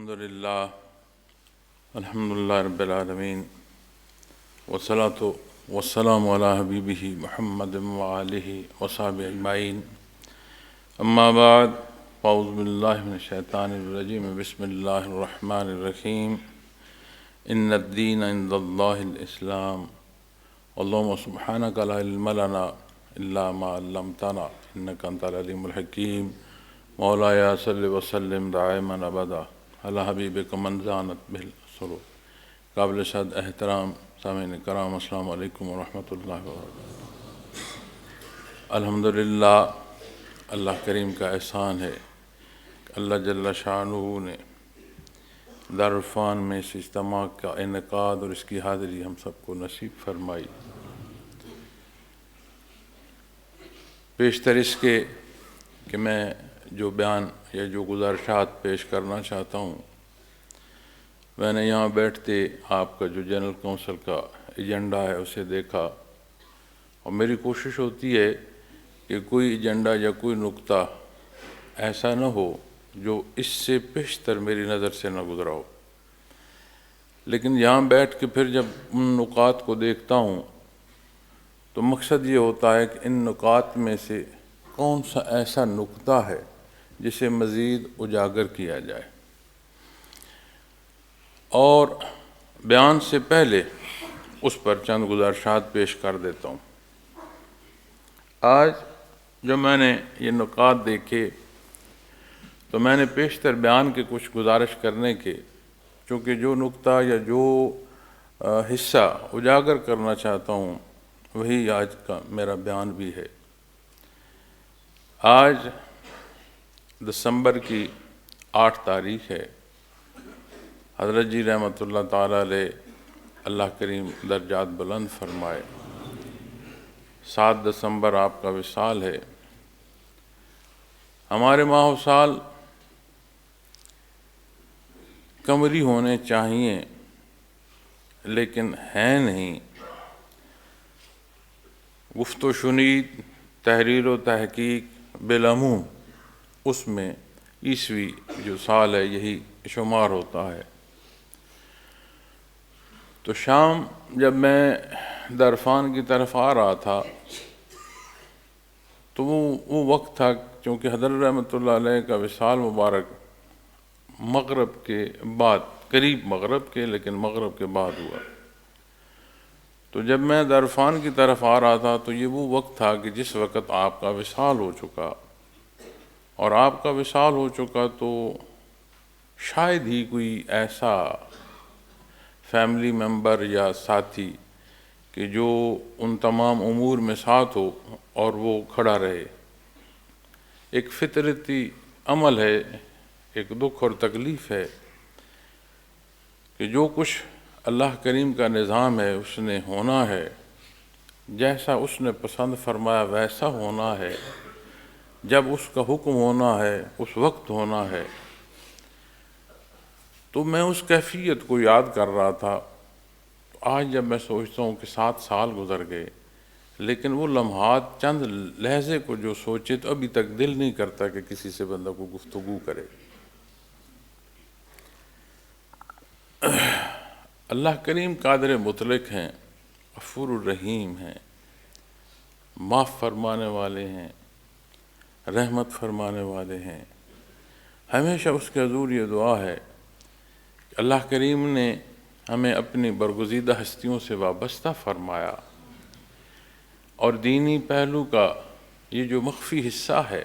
الحمدللہ رب العالمین والصلاة والسلام علی حبیبہ محمد وآلہ وصحبہ اجمعین اما بعد اعوذ باللہ من الشیطان الرجیم بسم اللہ الرحمن الرحیم ان الدین عند اللہ الاسلام اللہم سبحانک لا علم لنا الا ما علمتنا انک انت العلیم الحکیم مولایا صلی وسلم دائما ابدا علی حبیبک من زانت بالسرور۔ قابل صد احترام سامعین کرام، السلام علیکم ورحمۃ اللہ وبرکاتہ۔ الحمدللہ اللہ کریم کا احسان ہے کہ اللہ جل شانہ نے دارالعرفان میں اس اجتماع کا انعقاد اور اس کی حاضری ہم سب کو نصیب فرمائی۔ بیشتر اس کے کہ میں جو بیان یا جو گزارشات پیش کرنا چاہتا ہوں، میں نے یہاں بیٹھتے آپ کا جو جنرل کونسل کا ایجنڈا ہے اسے دیکھا، اور میری کوشش ہوتی ہے کہ کوئی ایجنڈا یا کوئی نقطہ ایسا نہ ہو جو اس سے پیشتر میری نظر سے نہ گزرا ہو، لیکن یہاں بیٹھ کے پھر جب ان نکات کو دیکھتا ہوں تو مقصد یہ ہوتا ہے کہ ان نکات میں سے کون سا ایسا نقطہ ہے جسے مزید اجاگر کیا جائے۔ اور بیان سے پہلے اس پر چند گزارشات پیش کر دیتا ہوں۔ آج جو میں نے یہ نکات دیکھے تو میں نے پیشتر بیان کے کچھ گزارش کرنے کے، چونکہ جو نقطہ یا جو حصہ اجاگر کرنا چاہتا ہوں وہی آج کا میرا بیان بھی ہے۔ آج دسمبر کی 8 تاریخ ہے۔ حضرت جی رحمۃ اللہ تعالیٰ علیہ، اللہ کریم درجات بلند فرمائے، 7 دسمبر آپ کا وصال ہے۔ ہمارے ماہ و سال قمری ہونے چاہیے لیکن ہیں نہیں۔ گفت و شنید، تحریر و تحقیق بالعموم اس میں عیسوی جو سال ہے یہی شمار ہوتا ہے۔ تو شام جب میں دارالعرفان کی طرف آ رہا تھا تو وہ وقت تھا، چونکہ حضرت رحمۃ اللہ علیہ کا وصال مبارک مغرب کے بعد، قریب مغرب کے لیکن مغرب کے بعد ہوا۔ تو جب میں دارالعرفان کی طرف آ رہا تھا تو یہ وہ وقت تھا کہ جس وقت آپ کا وصال ہو چکا، اور آپ کا وصال ہو چکا تو شاید ہی کوئی ایسا فیملی ممبر یا ساتھی کہ جو ان تمام امور میں ساتھ ہو اور وہ کھڑا رہے۔ ایک فطرتی عمل ہے، ایک دکھ اور تکلیف ہے کہ جو کچھ اللہ کریم کا نظام ہے اس نے ہونا ہے، جیسا اس نے پسند فرمایا ویسا ہونا ہے، جب اس کا حکم ہونا ہے اس وقت ہونا ہے۔ تو میں اس کیفیت کو یاد کر رہا تھا۔ آج جب میں سوچتا ہوں کہ 7 سال گزر گئے، لیکن وہ لمحات، چند لحظے کو جو سوچے تو ابھی تک دل نہیں کرتا کہ کسی سے بندہ کو گفتگو کرے۔ اللہ کریم قادر مطلق ہیں، غفور الرحیم ہیں، معاف فرمانے والے ہیں، رحمت فرمانے والے ہیں۔ ہمیشہ اس کے حضور یہ دعا ہے کہ اللہ کریم نے ہمیں اپنی برگزیدہ ہستیوں سے وابستہ فرمایا، اور دینی پہلو کا یہ جو مخفی حصہ ہے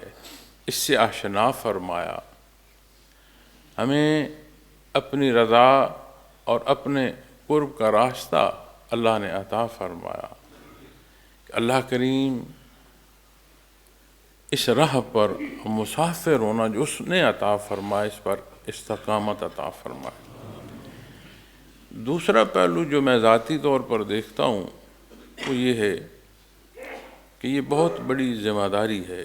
اس سے آشنا فرمایا، ہمیں اپنی رضا اور اپنے قرب کا راستہ اللہ نے عطا فرمایا کہ اللہ کریم اس راہ پر مسافر ہونا جو اس نے عطا فرمایا، اس پر استقامت عطا فرمایا۔ دوسرا پہلو جو میں ذاتی طور پر دیکھتا ہوں وہ یہ ہے کہ یہ بہت بڑی ذمہ داری ہے،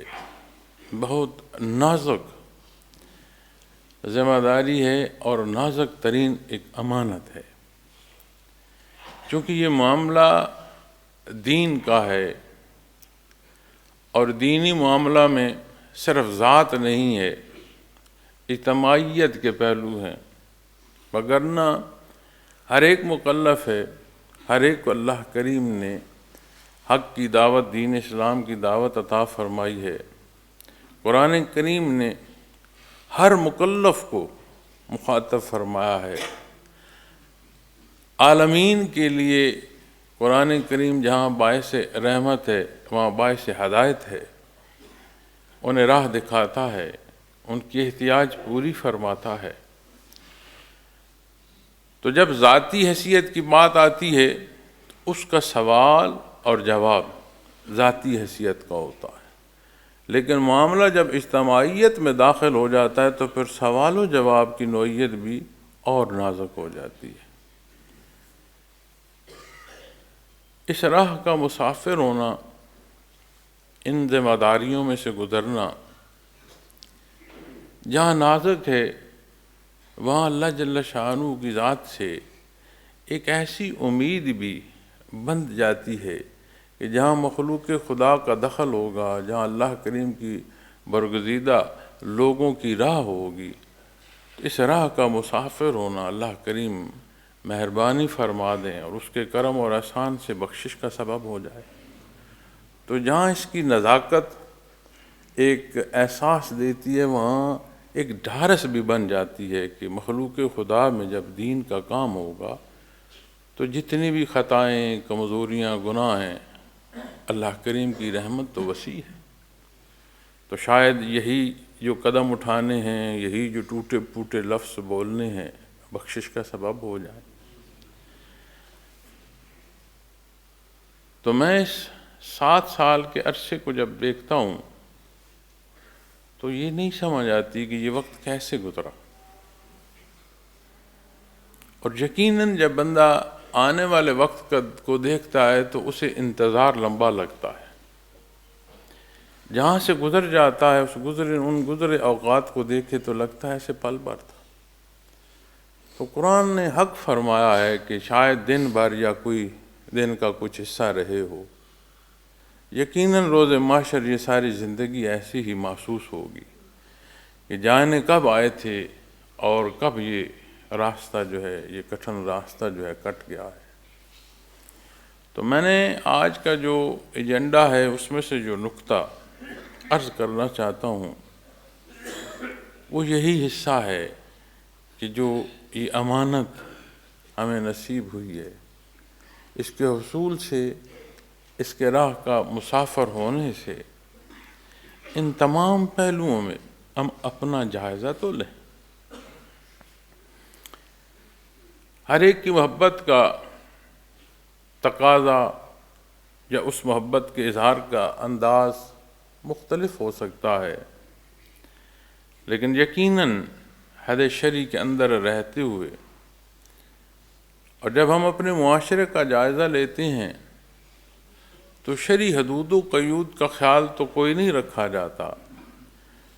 بہت نازک ذمہ داری ہے اور نازک ترین ایک امانت ہے، چونکہ یہ معاملہ دین کا ہے، اور دینی معاملہ میں صرف ذات نہیں ہے، اجتماعیت کے پہلو ہیں، وگرنہ ہر ایک مکلف ہے، ہر ایک کو اللہ کریم نے حق کی دعوت، دین اسلام کی دعوت عطا فرمائی ہے۔ قرآن کریم نے ہر مکلف کو مخاطب فرمایا ہے۔ عالمین کے لیے قرآن کریم جہاں باعث رحمت ہے وہاں باعث ہدایت ہے، انہیں راہ دکھاتا ہے، ان کی احتیاج پوری فرماتا ہے۔ تو جب ذاتی حیثیت کی بات آتی ہے تو اس کا سوال اور جواب ذاتی حیثیت کا ہوتا ہے، لیکن معاملہ جب اجتماعیت میں داخل ہو جاتا ہے تو پھر سوال و جواب کی نوعیت بھی اور نازک ہو جاتی ہے۔ اس راہ کا مسافر ہونا، ان ذمہ داریوں میں سے گزرنا، جہاں نازک ہے وہاں اللہ جل شانہ کی ذات سے ایک ایسی امید بھی بند جاتی ہے کہ جہاں مخلوق خدا کا دخل ہوگا، جہاں اللہ کریم کی برگزیدہ لوگوں کی راہ ہوگی، اس راہ کا مسافر ہونا اللہ کریم مہربانی فرما دیں اور اس کے کرم اور احسان سے بخشش کا سبب ہو جائے۔ تو جہاں اس کی نزاکت ایک احساس دیتی ہے، وہاں ایک ڈھارس بھی بن جاتی ہے کہ مخلوق خدا میں جب دین کا کام ہوگا تو جتنی بھی خطائیں، کمزوریاں، گناہ ہیں، اللہ کریم کی رحمت تو وسیع ہے۔ تو شاید یہی جو قدم اٹھانے ہیں، یہی جو ٹوٹے پھوٹے لفظ بولنے ہیں، بخشش کا سبب ہو جائے۔ تو میں اس 7 سال کے عرصے کو جب دیکھتا ہوں تو یہ نہیں سمجھ آتی کہ یہ وقت کیسے گزرا، اور یقیناً جب بندہ آنے والے وقت کو دیکھتا ہے تو اسے انتظار لمبا لگتا ہے۔ جہاں سے گزر جاتا ہے ان گزرے اوقات کو دیکھے تو لگتا ہے ایسے پل بھر تھا۔ تو قرآن نے حق فرمایا ہے کہ شاید دن بھر یا کوئی دن کا کچھ حصہ رہے ہو، یقیناً روز محشر یہ ساری زندگی ایسی ہی محسوس ہوگی کہ جانے کب آئے تھے اور کب یہ راستہ جو ہے، یہ کٹھن راستہ جو ہے کٹ گیا ہے۔ تو میں نے آج کا جو ایجنڈا ہے اس میں سے جو نقطہ عرض کرنا چاہتا ہوں وہ یہی حصہ ہے کہ جو یہ امانت ہمیں نصیب ہوئی ہے، اس کے حصول سے، اس کے راہ کا مسافر ہونے سے، ان تمام پہلوؤں میں ہم اپنا جائزہ تو لیں۔ ہر ایک کی محبت کا تقاضا یا اس محبت کے اظہار کا انداز مختلف ہو سکتا ہے، لیکن یقیناً حد شرعی کے اندر رہتے ہوئے، اور جب ہم اپنے معاشرے کا جائزہ لیتے ہیں تو شرعی حدود و قیود کا خیال تو کوئی نہیں رکھا جاتا،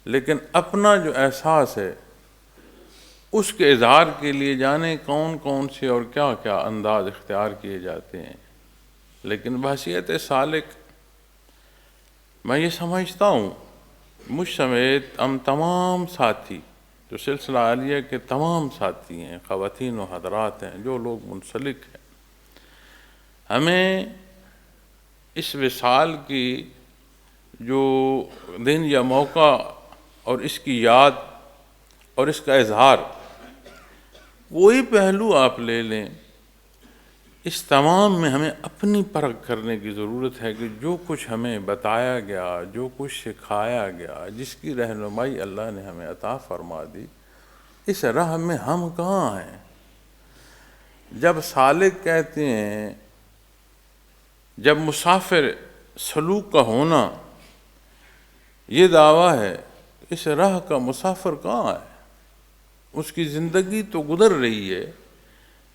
لیکن اپنا جو احساس ہے اس کے اظہار کے لیے جانے کون کون سے اور کیا کیا انداز اختیار کیے جاتے ہیں۔ لیکن بحیثیت سالک میں یہ سمجھتا ہوں، مجھ سمیت ہم تمام ساتھی جو سلسلہ عالیہ کے تمام ساتھی ہیں، خواتین و حضرات ہیں، جو لوگ منسلک ہیں، ہمیں اس وصال کی جو دن یا موقع اور اس کی یاد اور اس کا اظہار، کوئی پہلو آپ لے لیں، اس تمام میں ہمیں اپنی پرکھ کرنے کی ضرورت ہے کہ جو کچھ ہمیں بتایا گیا، جو کچھ سکھایا گیا، جس کی رہنمائی اللہ نے ہمیں عطا فرما دی، اس راہ میں ہم کہاں ہیں؟ جب سالک کہتے ہیں، جب مسافر سلوک کا ہونا یہ دعویٰ ہے، اس راہ کا مسافر کہاں ہے؟ اس کی زندگی تو گزر رہی ہے،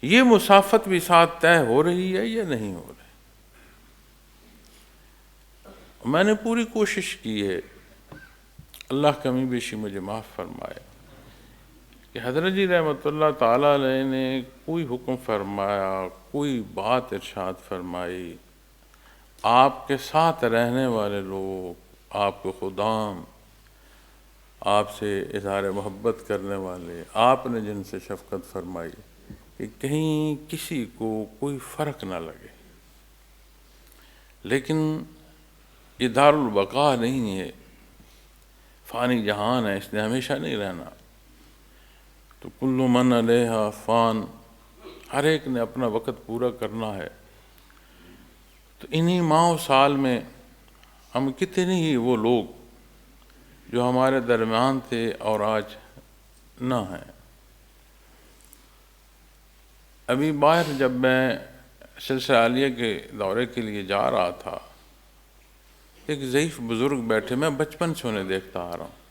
یہ مسافت بھی ساتھ طے ہو رہی ہے یا نہیں ہو رہی؟ میں نے پوری کوشش کی ہے، اللہ کمی بیشی مجھے معاف فرمائے، کہ حضرت جی رحمۃ اللہ تعالیٰ علیہ نے کوئی حکم فرمایا، کوئی بات ارشاد فرمائی، آپ کے ساتھ رہنے والے لوگ، آپ کے خدام، آپ سے اظہار محبت کرنے والے، آپ نے جن سے شفقت فرمائی کہ کہیں کسی کو کوئی فرق نہ لگے، لیکن یہ دار البقاء نہیں ہے، فانی جہان ہے، اس نے ہمیشہ نہیں رہنا، تو کل من علیہا فان، ہر ایک نے اپنا وقت پورا کرنا ہے۔ تو انہی ماہ و سال میں ہم کتنے ہی وہ لوگ جو ہمارے درمیان تھے اور آج نہ ہیں۔ ابھی باہر جب میں سلسلہ عالیہ کے دورے کے لیے جا رہا تھا، ایک ضعیف بزرگ بیٹھے، میں بچپن سے انہیں دیکھتا آ رہا ہوں،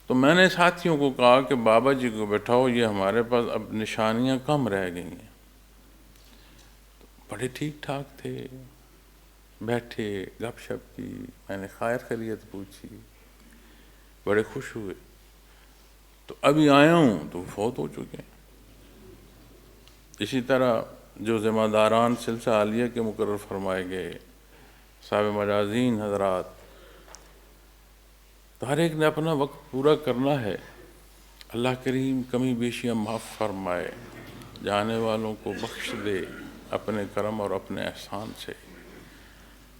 تو میں نے ساتھیوں کو کہا کہ بابا جی کو بٹھاؤ، یہ ہمارے پاس اب نشانیاں کم رہ گئی ہیں۔ بڑے ٹھیک ٹھاک تھے، بیٹھے، گپ شپ کی، میں نے خیر خیریت پوچھی، بڑے خوش ہوئے۔ تو ابھی آیا ہوں تو فوت ہو چکے ہیں۔ اسی طرح جو ذمہ داران سلسلہ عالیہ کے مقرر فرمائے گئے، صاحب مجازین حضرات، تو ہر ایک نے اپنا وقت پورا کرنا ہے۔ اللہ کریم کمی بیشیاں معاف فرمائے، جانے والوں کو بخش دے اپنے کرم اور اپنے احسان سے۔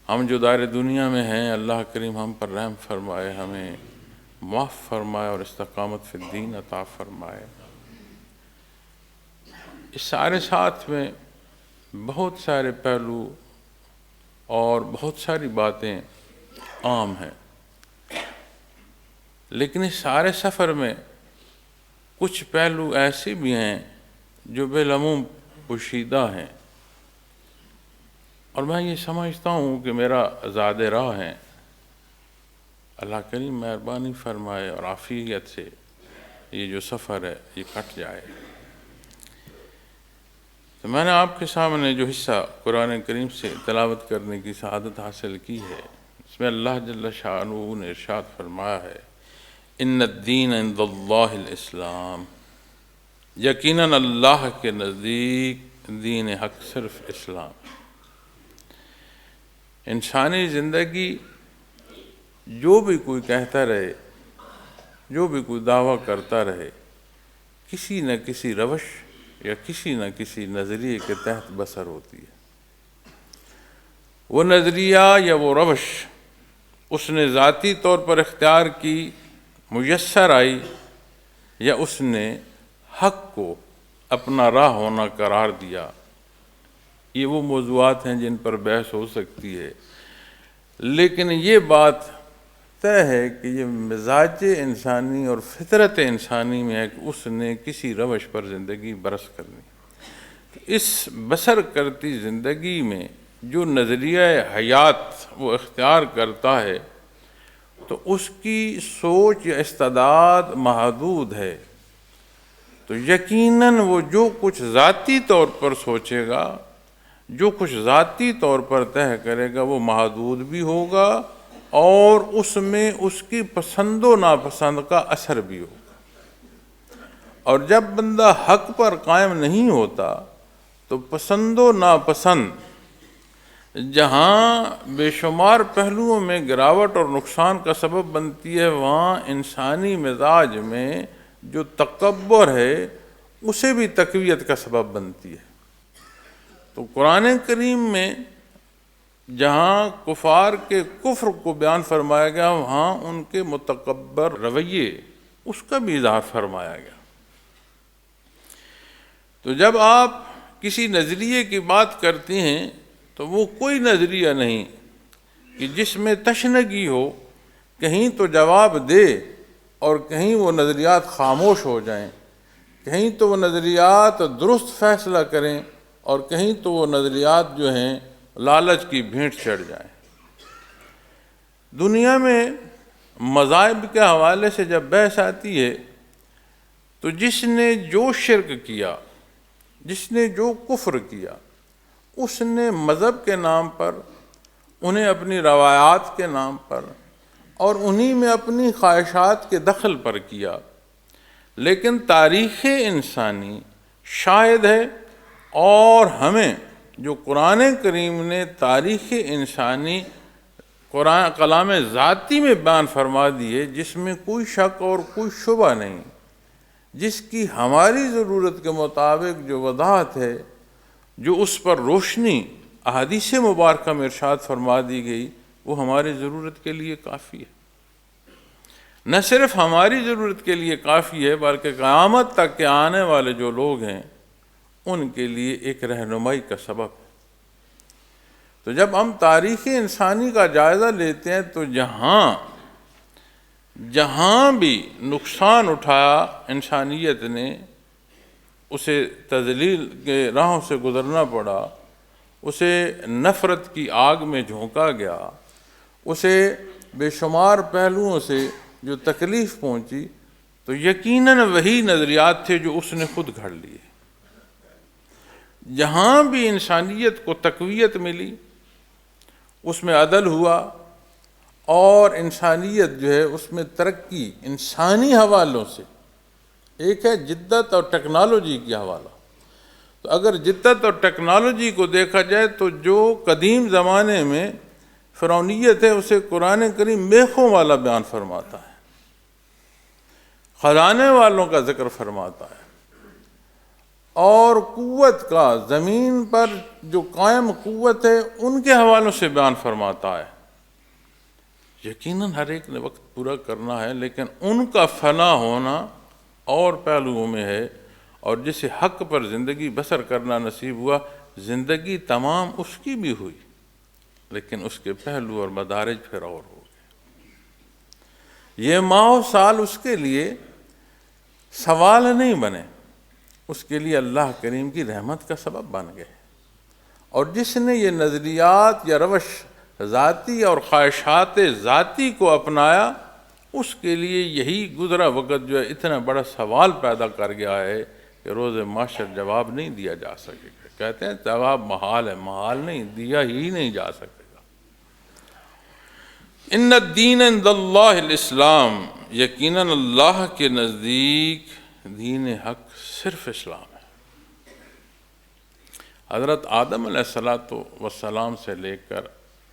ہم جو دار دنیا میں ہیں، اللہ کریم ہم پر رحم فرمائے، ہمیں معاف فرمائے اور استقامت فی الدین عطا فرمائے۔ اس سارے ساتھ میں بہت سارے پہلو اور بہت ساری باتیں عام ہیں، لیکن اس سارے سفر میں کچھ پہلو ایسے بھی ہیں جو بالعموم پوشیدہ ہیں، اور میں یہ سمجھتا ہوں کہ میرا زاد راہ ہیں، اللہ کریم مہربانی فرمائے اور عافیت سے یہ جو سفر ہے یہ کٹ جائے۔ تو میں نے آپ کے سامنے جو حصہ قرآن کریم سے تلاوت کرنے کی سعادت حاصل کی ہے، اس میں اللہ جل شانہ نے ارشاد فرمایا ہے، ان الدین عند اللہ الاسلام، یقیناً اللہ کے نزدیک دین حق صرف اسلام۔ انسانی زندگی جو بھی کوئی کہتا رہے، جو بھی کوئی دعویٰ کرتا رہے، کسی نہ کسی روش یا کسی نہ کسی نظریے کے تحت بسر ہوتی ہے۔ وہ نظریہ یا وہ روش اس نے ذاتی طور پر اختیار کی، میسر آئی، یا اس نے حق کو اپنا راہ ہونا قرار دیا، یہ وہ موضوعات ہیں جن پر بحث ہو سکتی ہے، لیکن یہ بات طے ہے کہ یہ مزاج انسانی اور فطرت انسانی میں ہے کہ اس نے کسی روش پر زندگی بسر کرنی۔ اس بسر کرتی زندگی میں جو نظریہ حیات وہ اختیار کرتا ہے تو اس کی سوچ یا استعداد محدود ہے، تو یقیناً وہ جو کچھ ذاتی طور پر سوچے گا، جو کچھ ذاتی طور پر طے کرے گا، وہ محدود بھی ہوگا اور اس میں اس کی پسند و ناپسند کا اثر بھی ہوگا۔ اور جب بندہ حق پر قائم نہیں ہوتا تو پسند و ناپسند جہاں بے شمار پہلوؤں میں گراوٹ اور نقصان کا سبب بنتی ہے، وہاں انسانی مزاج میں جو تکبر ہے اسے بھی تقویت کا سبب بنتی ہے۔ تو قرآن کریم میں جہاں کفار کے کفر کو بیان فرمایا گیا، وہاں ان کے متکبر رویے اس کا بھی اظہار فرمایا گیا۔ تو جب آپ کسی نظریے کی بات کرتے ہیں تو وہ کوئی نظریہ نہیں کہ جس میں تشنگی ہو، کہیں تو جواب دے اور کہیں وہ نظریات خاموش ہو جائیں، کہیں تو وہ نظریات درست فیصلہ کریں اور کہیں تو وہ نظریات جو ہیں لالچ کی بھینٹ چڑھ جائیں۔ دنیا میں مذاہب کے حوالے سے جب بحث آتی ہے تو جس نے جو شرک کیا، جس نے جو کفر کیا، اس نے مذہب کے نام پر، انہیں اپنی روایات کے نام پر اور انہی میں اپنی خواہشات کے دخل پر کیا، لیکن تاریخ انسانی شاہد ہے، اور ہمیں جو قرآن کریم نے تاریخ انسانی قرآن کلام ذاتی میں بیان فرما دیے، جس میں کوئی شک اور کوئی شبہ نہیں، جس کی ہماری ضرورت کے مطابق جو وضاحت ہے، جو اس پر روشنی احادیث مبارکہ میں ارشاد فرما دی گئی، وہ ہماری ضرورت کے لیے کافی ہے۔ نہ صرف ہماری ضرورت کے لیے کافی ہے، بلکہ قیامت تک کے آنے والے جو لوگ ہیں ان کے لیے ایک رہنمائی کا سبب ہے۔ تو جب ہم تاریخ انسانی کا جائزہ لیتے ہیں تو جہاں بھی نقصان اٹھایا انسانیت نے، اسے تذلیل کے راہوں سے گزرنا پڑا، اسے نفرت کی آگ میں جھونکا گیا، اسے بے شمار پہلوؤں سے جو تکلیف پہنچی، تو یقیناً وہی نظریات تھے جو اس نے خود گھڑ لیے۔ جہاں بھی انسانیت کو تقویت ملی، اس میں عدل ہوا، اور انسانیت جو ہے اس میں ترقی انسانی حوالوں سے، ایک ہے جدت اور ٹیکنالوجی کی حوالہ۔ تو اگر جدت اور ٹیکنالوجی کو دیکھا جائے تو جو قدیم زمانے میں فرعونیت ہے، اسے قرآن کریم میخوں والا بیان فرماتا ہے، خزانے والوں کا ذکر فرماتا ہے، اور قوت کا زمین پر جو قائم قوت ہے ان کے حوالوں سے بیان فرماتا ہے۔ یقیناً ہر ایک نے وقت پورا کرنا ہے، لیکن ان کا فنا ہونا اور پہلوؤں میں ہے، اور جسے حق پر زندگی بسر کرنا نصیب ہوا، زندگی تمام اس کی بھی ہوئی، لیکن اس کے پہلو اور مدارج پھر اور ہو گئے۔ یہ ماہ و سال اس کے لیے سوال نہیں بنے، اس کے لیے اللہ کریم کی رحمت کا سبب بن گئے۔ اور جس نے یہ نظریات یا روش ذاتی اور خواہشات ذاتی کو اپنایا، اس کے لیے یہی گزرا وقت جو ہے اتنا بڑا سوال پیدا کر گیا ہے کہ روز محشر جواب نہیں دیا جا سکے گا۔ کہتے ہیں جواب محال ہے، محال نہیں، دیا ہی نہیں جا سکے گا۔ ان الدین عند اللہ الاسلام، یقیناً اللہ کے نزدیک دین حق صرف اسلام ہے۔ حضرت آدم علیہ السلام سے لے کر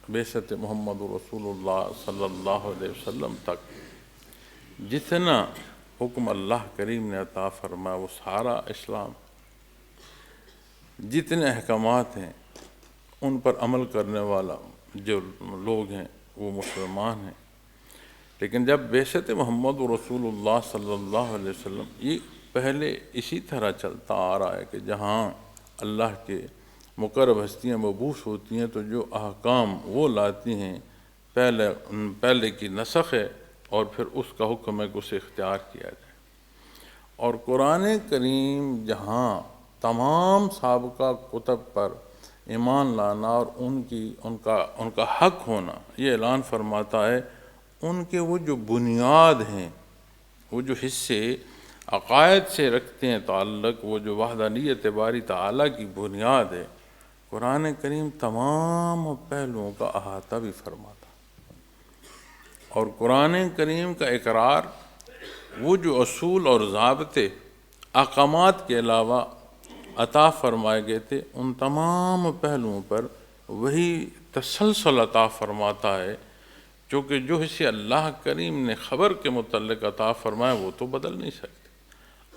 بعثت محمد رسول اللہ صلی اللہ علیہ وسلم تک جتنا حکم اللہ کریم نے عطا فرمایا وہ سارا اسلام، جتنے احکامات ہیں ان پر عمل کرنے والا جو لوگ ہیں وہ مسلمان ہیں۔ لیکن جب بعثت محمد رسول اللہ صلی اللہ علیہ وسلم، یہ پہلے اسی طرح چلتا آ رہا ہے کہ جہاں اللہ کے مقرب ہستیاں مبعوث ہوتی ہیں تو جو احکام وہ لاتی ہیں پہلے کی نسخ ہے، اور پھر اس کا حکم ہے کہ اسے اختیار کیا جائے۔ اور قرآن کریم جہاں تمام سابقہ کتب پر ایمان لانا اور ان کا حق ہونا یہ اعلان فرماتا ہے، ان کے وہ جو بنیاد ہیں، وہ جو حصے عقائد سے رکھتے ہیں تعلق، وہ جو وحدانیت باری تعالیٰ کی بنیاد ہے، قرآن کریم تمام پہلوؤں کا احاطہ بھی فرماتا۔ اور قرآن کریم کا اقرار وہ جو اصول اور ضابطے احکامات کے علاوہ عطا فرمائے گئے تھے، ان تمام پہلوؤں پر وہی تسلسل عطا فرماتا ہے، چونکہ جو حصے اللہ کریم نے خبر کے متعلق عطا فرمائے وہ تو بدل نہیں سکتے۔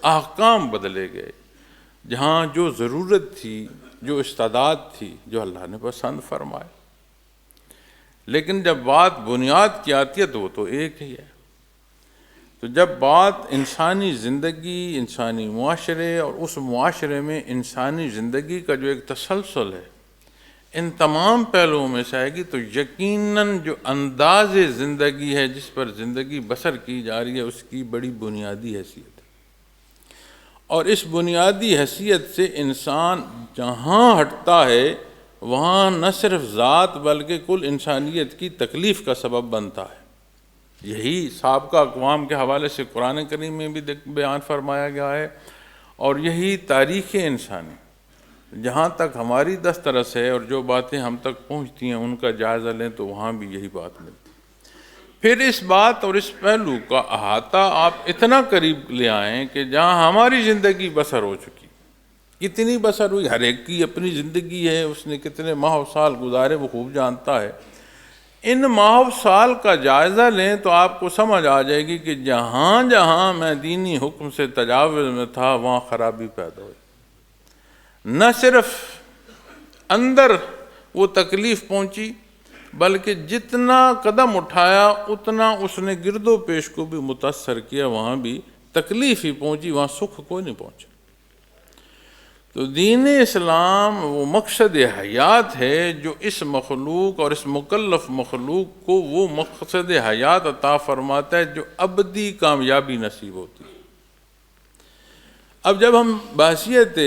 احکام بدلے گئے، جہاں جو ضرورت تھی، جو استعداد تھی، جو اللہ نے پسند فرمائے، لیکن جب بات بنیاد کی آتی ہے تو وہ تو ایک ہی ہے۔ تو جب بات انسانی زندگی، انسانی معاشرے، اور اس معاشرے میں انسانی زندگی کا جو ایک تسلسل ہے، ان تمام پہلوؤں میں سے آئے گی، تو یقیناً جو انداز زندگی ہے جس پر زندگی بسر کی جا رہی ہے اس کی بڑی بنیادی حیثیت ہے۔ اور اس بنیادی حیثیت سے انسان جہاں ہٹتا ہے وہاں نہ صرف ذات بلکہ کل انسانیت کی تکلیف کا سبب بنتا ہے۔ یہی سابقہ اقوام کے حوالے سے قرآن کریم میں بھی بیان فرمایا گیا ہے، اور یہی تاریخ انسانی جہاں تک ہماری دسترس ہے اور جو باتیں ہم تک پہنچتی ہیں ان کا جائزہ لیں تو وہاں بھی یہی بات ملتی ہے۔ پھر اس بات اور اس پہلو کا احاطہ آپ اتنا قریب لے آئیں کہ جہاں ہماری زندگی بسر ہو چکی، کتنی بسر ہوئی، ہر ایک کی اپنی زندگی ہے، اس نے کتنے ماہ و سال گزارے وہ خوب جانتا ہے۔ ان ماہ سال کا جائزہ لیں تو آپ کو سمجھ آ جائے گی کہ جہاں جہاں میں دینی حکم سے تجاوز میں تھا وہاں خرابی پیدا ہوئی. نہ صرف اندر وہ تکلیف پہنچی بلکہ جتنا قدم اٹھایا اتنا اس نے گرد و پیش کو بھی متاثر کیا، وہاں بھی تکلیف ہی پہنچی، وہاں سکھ کوئی نہیں پہنچا. تو دین اسلام وہ مقصد حیات ہے جو اس مخلوق اور اس مکلف مخلوق کو وہ مقصد حیات عطا فرماتا ہے جو ابدی کامیابی نصیب ہوتی ہے. اب جب ہم بحثیت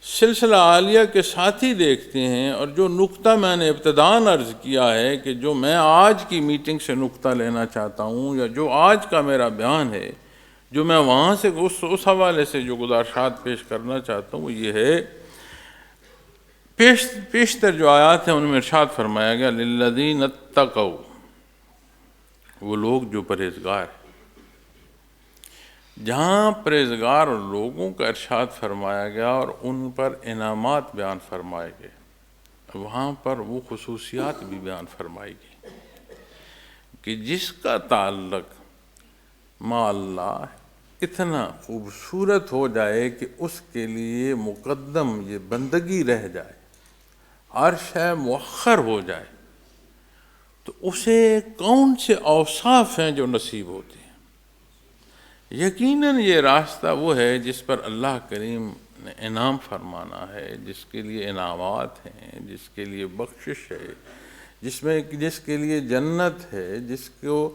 سلسلہ عالیہ کے ساتھی دیکھتے ہیں، اور جو نقطہ میں نے ابتداً عرض کیا ہے کہ جو میں آج کی میٹنگ سے نقطہ لینا چاہتا ہوں، یا جو آج کا میرا بیان ہے، جو میں وہاں سے اس حوالے سے جو گزارشات پیش کرنا چاہتا ہوں، وہ یہ ہے پیشتر جو آیات ہیں ان میں ارشاد فرمایا گیا للذین اتقوا، وہ لوگ جو پرہیزگار ہیں. جہاں پرہیزگار لوگوں کا ارشاد فرمایا گیا اور ان پر انعامات بیان فرمائے گئے، وہاں پر وہ خصوصیات بھی بیان فرمائی گئی کہ جس کا تعلق مع اللہ اتنا خوبصورت ہو جائے کہ اس کے لیے مقدم یہ بندگی رہ جائے، ہر شے مؤخر ہو جائے، تو اسے کون سے اوصاف ہیں جو نصیب ہوتے ہیں؟ یقیناً یہ راستہ وہ ہے جس پر اللہ کریم نے انعام فرمانا ہے، جس کے لیے انعامات ہیں، جس کے لیے بخشش ہے، جس کے لیے جنت ہے، جس کو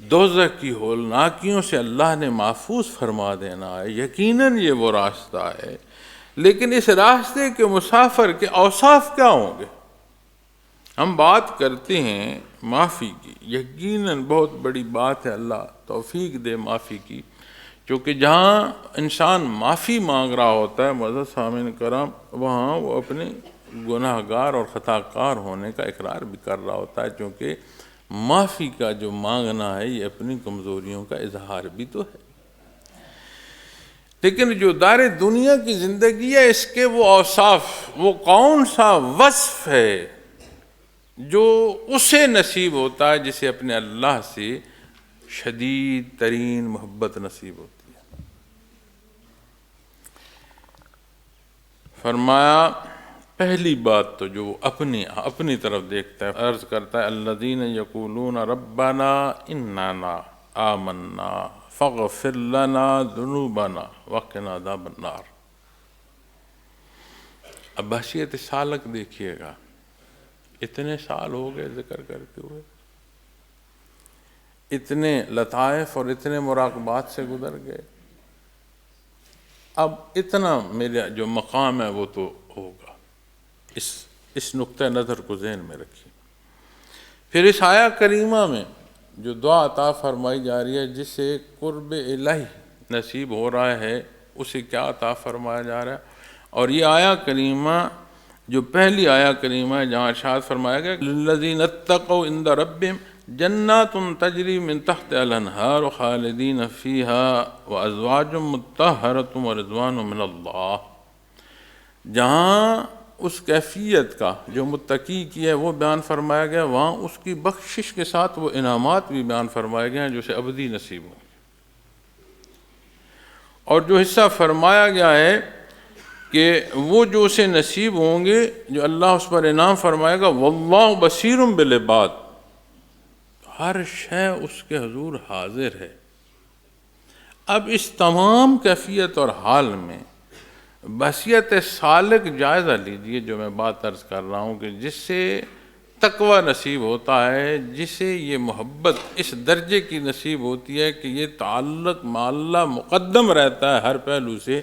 دوزخ کی ہولناکیوں سے اللہ نے محفوظ فرما دینا ہے. یقیناً یہ وہ راستہ ہے، لیکن اس راستے کے مسافر کے اوصاف کیا ہوں گے؟ ہم بات کرتے ہیں معافی کی، یقیناً بہت بڑی بات ہے، اللہ توفیق دے معافی کی، کیونکہ جہاں انسان معافی مانگ رہا ہوتا ہے معزز سامعین کرام، وہاں وہ اپنے گناہ گار اور خطا کار ہونے کا اقرار بھی کر رہا ہوتا ہے، کیونکہ معافی کا جو مانگنا ہے یہ اپنی کمزوریوں کا اظہار بھی تو ہے. لیکن جو دار دنیا کی زندگی ہے، اس کے وہ اوصاف، وہ کون سا وصف ہے جو اسے نصیب ہوتا ہے جسے اپنے اللہ سے شدید ترین محبت نصیب ہوتی ہے؟ فرمایا پہلی بات تو جو اپنی طرف دیکھتا ہے، عرض کرتا ہے الذین یقولون ربنا اننا آمنا فاغفر لنا ذنوبنا وقنا عذاب النار. اب بحثیت سالک دیکھیے گا، اتنے سال ہو گئے ذکر کرتے ہوئے، اتنے لطائف اور اتنے مراقبات سے گزر گئے، اب اتنا میرا جو مقام ہے وہ تو ہوگا. اس نقطہ نظر کو ذہن میں رکھیے. پھر اس آیہ کریمہ میں جو دعا عطا فرمائی جا رہی ہے، جسے قرب الہی نصیب ہو رہا ہے، اسے کیا عطا فرمایا جا رہا ہے؟ اور یہ آیہ کریمہ جو پہلی آیہ کریمہ ہے جہاں ارشاد فرمایا گیا للذین اتقوا عند ربہم جنات تجری من تحت الانہار خالدین فیہا وازواج مطہرۃ ورضوان من اللہ. جہاں اس کیفیت کا جو متقی کی ہے وہ بیان فرمایا گیا، وہاں اس کی بخشش کے ساتھ وہ انعامات بھی بیان فرمائے گئے ہیں جو اسے ابدی نصیب ہوں. اور جو حصہ فرمایا گیا ہے کہ وہ جو اسے نصیب ہوں گے، جو اللہ اس پر انعام فرمائے گا، واللہ بصیر بالعباد، ہر شے اس کے حضور حاضر ہے. اب اس تمام کیفیت اور حال میں بحثیت سالک جائزہ لیجئے، جو میں بات عرض کر رہا ہوں کہ جس سے تقوی نصیب ہوتا ہے، جسے یہ محبت اس درجے کی نصیب ہوتی ہے کہ یہ تعلق مع اللہ مقدم رہتا ہے ہر پہلو سے.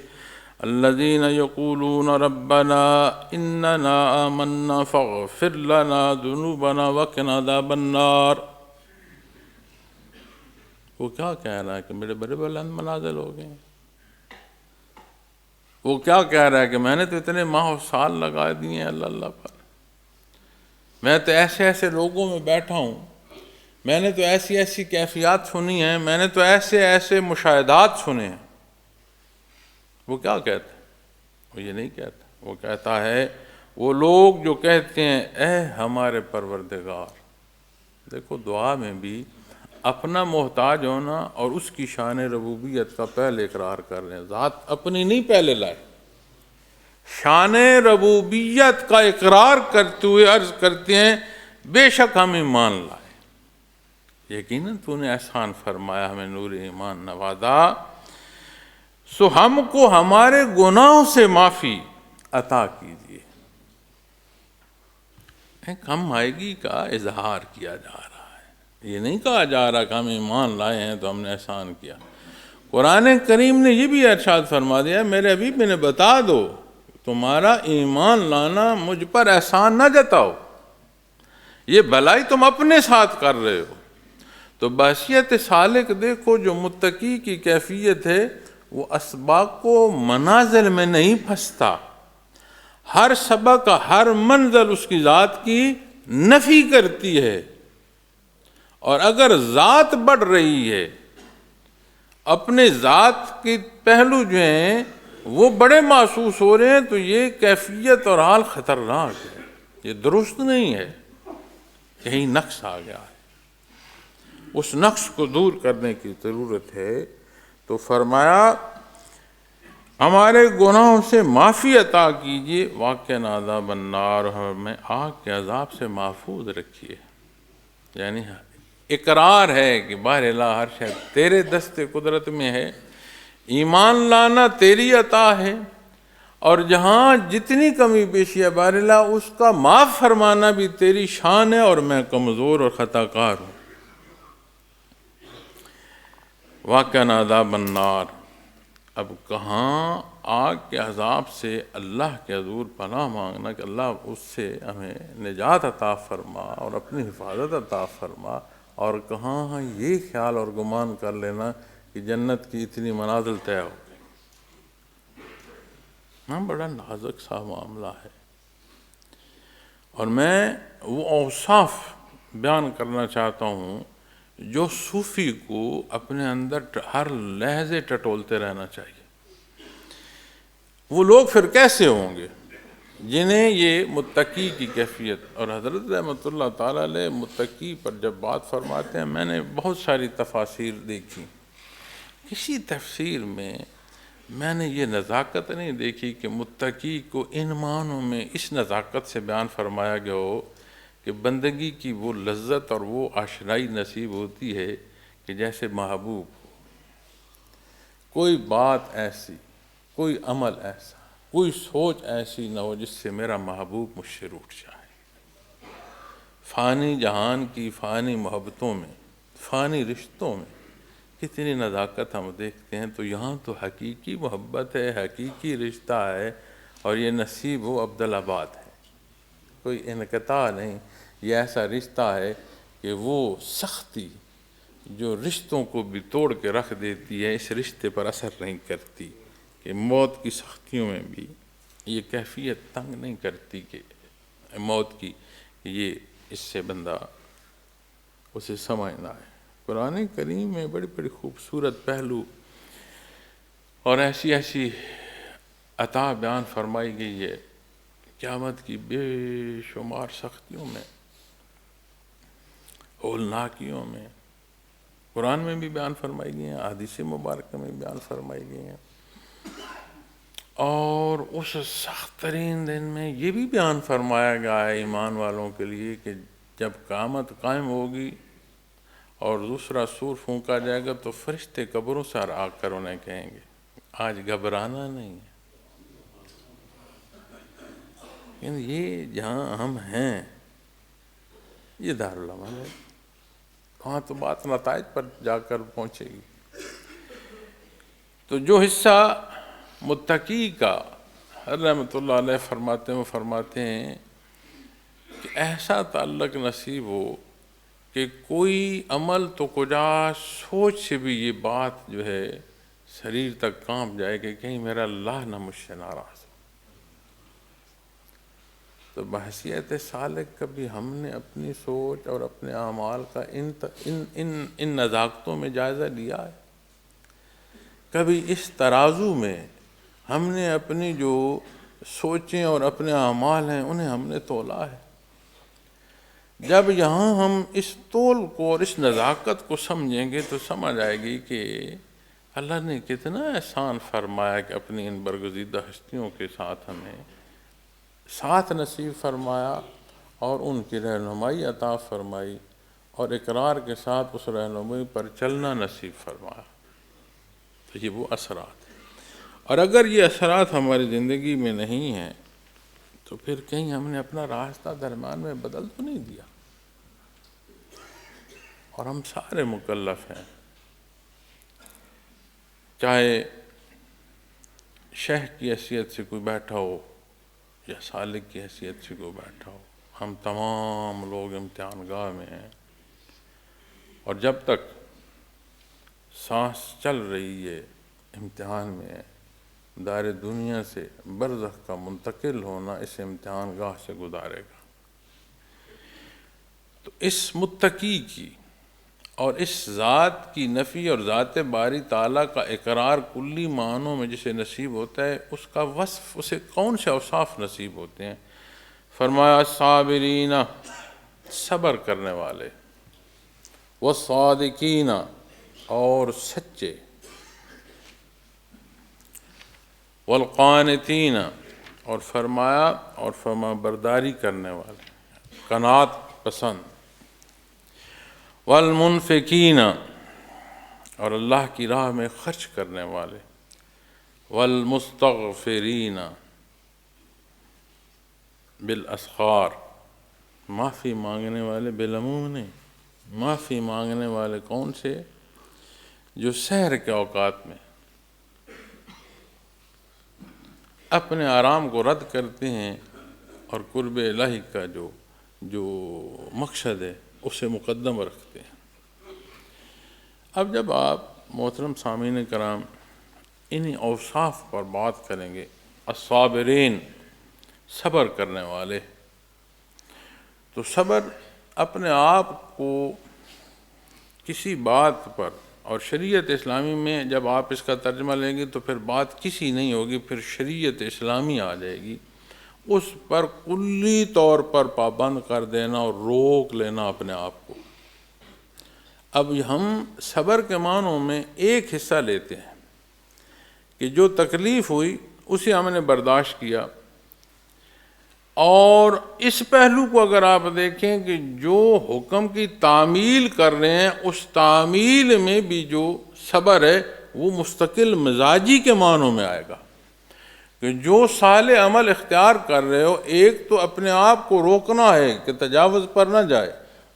الذین یقولون ربنا اننا آمنا فاغفر لنا ذنوبنا وقنا عذاب النار. وہ کیا کہہ رہا ہے کہ میرے بڑے بلند منازل ہو گئے ہیں؟ وہ کیا کہہ رہا ہے کہ میں نے تو اتنے ماہ و سال لگا دیے ہیں اللہ پر، میں تو ایسے ایسے لوگوں میں بیٹھا ہوں، میں نے تو ایسی ایسی کیفیات سنی ہیں، میں نے تو ایسے ایسے مشاہدات سنے ہیں. وہ کیا کہتا ہے؟ وہ یہ نہیں کہتا. وہ کہتا ہے وہ لوگ جو کہتے ہیں اے ہمارے پروردگار دیکھو دعا میں بھی اپنا محتاج ہونا اور اس کی شان ربوبیت کا پہلے اقرار کر رہے ہیں، ذات اپنی نہیں پہلے لائے، شان ربوبیت کا اقرار کرتے ہوئے عرض کرتے ہیں بے شک ہم ایمان لائے، یقیناً تو نے احسان فرمایا، ہمیں نور ایمان نوازا، سو ہم کو ہمارے گناہوں سے معافی عطا کیجیے۔ ایک ہم آئیگی کا اظہار کیا جا رہا ہے، یہ نہیں کہا جا رہا کہ ہم ایمان لائے ہیں تو ہم نے احسان کیا۔ قرآن کریم نے یہ بھی ارشاد فرما دیا، میرے حبیب میں نے بتا دو تمہارا ایمان لانا مجھ پر احسان نہ جتاؤ، یہ بھلائی تم اپنے ساتھ کر رہے ہو۔ تو بحیثیت سالک دیکھو جو متقی کی کیفیت ہے، وہ اسباق و منازل میں نہیں پھنستا، ہر سبق ہر منزل اس کی ذات کی نفی کرتی ہے، اور اگر ذات بڑھ رہی ہے، اپنے ذات کے پہلو جو ہیں وہ بڑے محسوس ہو رہے ہیں، تو یہ کیفیت اور حال خطرناک ہے، یہ درست نہیں ہے، کہیں نقص آ گیا ہے، اس نقص کو دور کرنے کی ضرورت ہے۔ تو فرمایا ہمارے گناہوں سے معافی عطا کیجیے، واقع عذاب النار، ہمیں آگ کے عذاب سے محفوظ رکھیے۔ یعنی اقرار ہے کہ بہرحال ہر شے تیرے دست قدرت میں ہے، ایمان لانا تیری عطا ہے، اور جہاں جتنی کمی بیشی ہے بہرحال اس کا معاف فرمانا بھی تیری شان ہے، اور میں کمزور اور خطا کار ہوں۔ واقع عذاب النار، اب کہاں آگ کے عذاب سے اللہ کے حضور پناہ مانگنا کہ اللہ اس سے ہمیں نجات عطا فرما اور اپنی حفاظت عطا فرما، اور کہاں یہ خیال اور گمان کر لینا کہ جنت کی اتنی منازل طے ہو گئی۔ ہاں، بڑا نازک سا معاملہ ہے، اور میں وہ اوصاف بیان کرنا چاہتا ہوں جو صوفی کو اپنے اندر ہر لحظے ٹٹولتے رہنا چاہیے۔ وہ لوگ پھر کیسے ہوں گے جنہیں یہ متقی کی کیفیت، اور حضرت رحمۃ اللہ تعالیٰ علیہ متقی پر جب بات فرماتے ہیں، میں نے بہت ساری تفاسیر دیکھی، کسی تفسیر میں نے یہ نزاکت نہیں دیکھی کہ متقی کو ان معنوں میں اس نزاکت سے بیان فرمایا گیا ہو کہ بندگی کی وہ لذت اور وہ آشنائی نصیب ہوتی ہے کہ جیسے محبوب ہو، کوئی بات ایسی، کوئی عمل ایسا، کوئی سوچ ایسی نہ ہو جس سے میرا محبوب مجھ سے روٹھ جائے۔ فانی جہان کی فانی محبتوں میں، فانی رشتوں میں کتنی نزاکت ہم دیکھتے ہیں، تو یہاں تو حقیقی محبت ہے، حقیقی رشتہ ہے، اور یہ نصیب و عبدالآباد ہے، کوئی انقطاع نہیں، یہ ایسا رشتہ ہے کہ وہ سختی جو رشتوں کو بھی توڑ کے رکھ دیتی ہے، اس رشتے پر اثر نہیں کرتی، کہ موت کی سختیوں میں بھی یہ کیفیت تنگ نہیں کرتی کہ موت کی، یہ اس سے بندہ اسے سمجھ نہ آئے۔ قرآن کریم میں بڑی بڑی خوبصورت پہلو اور ایسی ایسی عطا بیان فرمائی گئی ہے، قیامت کی بے شمار سختیوں میں، ہولناکیوں میں، قرآن میں بھی بیان فرمائی گئی ہیں، احادیث مبارکہ میں بیان فرمائی گئی ہیں، اور اس سخت ترین دن میں یہ بھی بیان فرمایا گیا ہے ایمان والوں کے لیے کہ جب قیامت قائم ہوگی اور دوسرا سور پھونکا جائے گا تو فرشتے قبروں سے آ کر انہیں کہیں گے آج گھبرانا نہیں ہے۔ یہ جہاں ہم ہیں یہ دارالعمل ہے، وہاں تو بات نتائج پر جا کر پہنچے گی۔ تو جو حصہ متقی کا رحمۃ اللہ علیہ فرماتے ہیں کہ ایسا تعلق نصیب ہو کہ کوئی عمل تو کجا سوچ سے بھی یہ بات جو ہے شریر تک کانپ جائے کہ کہیں میرا اللہ نہ مجھ سے ناراض ہو۔ تو بحیثیت سالک کبھی ہم نے اپنی سوچ اور اپنے اعمال کا ان نزاکتوں میں جائزہ لیا ہے؟ کبھی اس ترازو میں ہم نے اپنی جو سوچیں اور اپنے اعمال ہیں انہیں ہم نے تولا ہے؟ جب یہاں ہم اس طول کو اور اس نزاکت کو سمجھیں گے تو سمجھ آئے گی کہ اللہ نے کتنا احسان فرمایا کہ اپنی ان برگزیدہ ہستیوں کے ساتھ ہمیں ساتھ نصیب فرمایا اور ان کی رہنمائی عطا فرمائی اور اقرار کے ساتھ اس رہنمائی پر چلنا نصیب فرمایا۔ تو یہ وہ اثرات ہیں، اور اگر یہ اثرات ہماری زندگی میں نہیں ہیں تو پھر کہیں ہم نے اپنا راستہ درمیان میں بدل تو نہیں دیا، اور ہم سارے مکلف ہیں، چاہے شیخ کی حیثیت سے کوئی بیٹھا ہو یا سالک کی حیثیت سے کوئی بیٹھا ہو، ہم تمام لوگ امتحان گاہ میں ہیں، اور جب تک سانس چل رہی ہے امتحان میں ہے، دار دنیا سے برزخ کا منتقل ہونا اس امتحان گاہ سے گزارے گا۔ تو اس متقی کی اور اس ذات کی نفی اور ذات باری تعالیٰ کا اقرار کلی معنوں میں جسے نصیب ہوتا ہے، اس کا وصف، اسے کون سے اوصاف نصیب ہوتے ہیں؟ فرمایا صابرین، صبر کرنے والے، والصادقین، اور سچے، والقانتین، اور فرمایا اور فرما برداری کرنے والے، قناعت پسند، والمنفقین، اور اللہ کی راہ میں خرچ کرنے والے، والمستغفرین بالاسحار، معافی مانگنے والے، بالعموم نہیں، معافی مانگنے والے کون سے؟ جو سحر کے اوقات میں اپنے آرام کو رد کرتے ہیں اور قرب الہی کا جو مقصد ہے اسے مقدم رکھتے ہیں۔ اب جب آپ محترم سامعین کرام انہی اوصاف پر بات کریں گے، الصابرین، صبر کرنے والے، تو صبر اپنے آپ کو کسی بات پر، اور شریعت اسلامی میں جب آپ اس کا ترجمہ لیں گے تو پھر بات کسی نہیں ہوگی، پھر شریعت اسلامی آ جائے گی، اس پر کلی طور پر پابند کر دینا اور روک لینا اپنے آپ کو۔ اب ہم صبر کے معنوں میں ایک حصہ لیتے ہیں کہ جو تکلیف ہوئی اسے ہم نے برداشت کیا، اور اس پہلو کو اگر آپ دیکھیں کہ جو حکم کی تعمیل کر رہے ہیں اس تعمیل میں بھی جو صبر ہے وہ مستقل مزاجی کے معنوں میں آئے گا، کہ جو صالح عمل اختیار کر رہے ہو، ایک تو اپنے آپ کو روکنا ہے کہ تجاوز پر نہ جائے،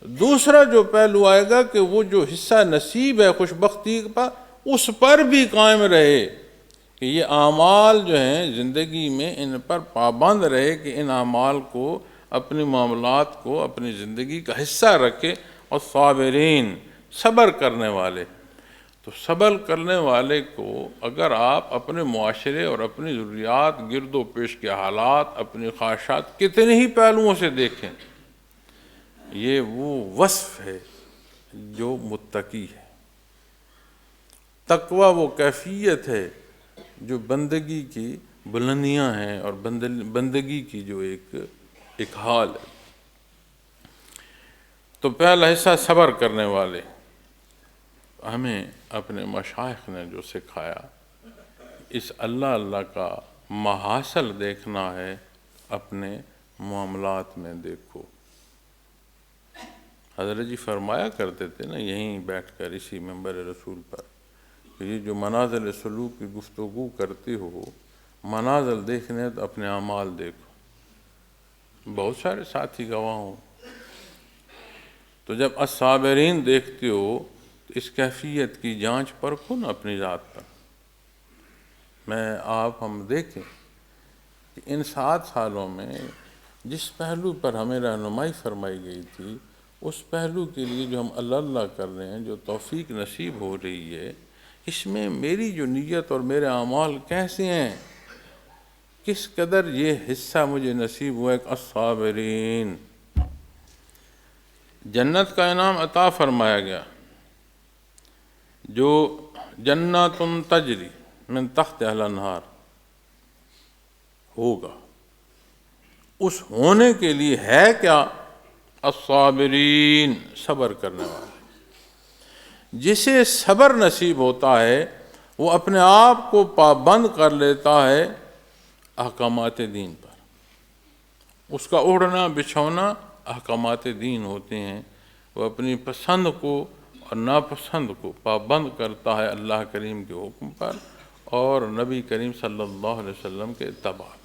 دوسرا جو پہلو آئے گا کہ وہ جو حصہ نصیب ہے خوش بختی پر، اس پر بھی قائم رہے، کہ یہ اعمال جو ہیں زندگی میں ان پر پابند رہے، کہ ان اعمال کو اپنی معاملات کو اپنی زندگی کا حصہ رکھے، اور صابرین، صبر کرنے والے۔ تو صبر کرنے والے کو اگر آپ اپنے معاشرے اور اپنی ضروریات، گرد و پیش کے حالات، اپنی خواہشات کتنے ہی پہلوؤں سے دیکھیں، یہ وہ وصف ہے جو متقی ہے۔ تقوی وہ کیفیت ہے جو بندگی کی بلندیاں ہیں اور بندگی کی جو ایک حال ہے۔ تو پہلا حصہ صبر کرنے والے، ہمیں اپنے مشائخ نے جو سکھایا، اس اللہ کا محاصل دیکھنا ہے، اپنے معاملات میں دیکھو۔ حضرت جی فرمایا کرتے تھے نا یہیں بیٹھ کر اسی منبر رسول پر، کہ یہ جو منازل سلوک کی گفتگو کرتے ہو، منازل دیکھنے تو اپنے اعمال دیکھو۔ بہت سارے ساتھی گواہ ہوں، تو جب الصابرین دیکھتے ہو تو اس کیفیت کی جانچ پرکھو نا اپنی ذات پر۔ ہم دیکھیں کہ ان 7 سالوں میں جس پہلو پر ہمیں رہنمائی فرمائی گئی تھی، اس پہلو کے لیے جو ہم اللہ کر رہے ہیں، جو توفیق نصیب ہو رہی ہے، اس میں میری جو نیت اور میرے اعمال کیسے ہیں، کس قدر یہ حصہ مجھے نصیب ہوا ہے۔ الصابرین، جنت کا انعام عطا فرمایا گیا، جو جنات تجری من تحتہا الانہار ہوگا، اس ہونے کے لیے ہے کیا؟ الصابرین، صبر کرنے والے۔ جسے صبر نصیب ہوتا ہے وہ اپنے آپ کو پابند کر لیتا ہے احکامات دین پر، اس کا اڑنا بچھونا احکامات دین ہوتے ہیں، وہ اپنی پسند کو اور ناپسند کو پابند کرتا ہے اللہ کریم کے حکم پر اور نبی کریم صلی اللہ علیہ وسلم کے اتباع۔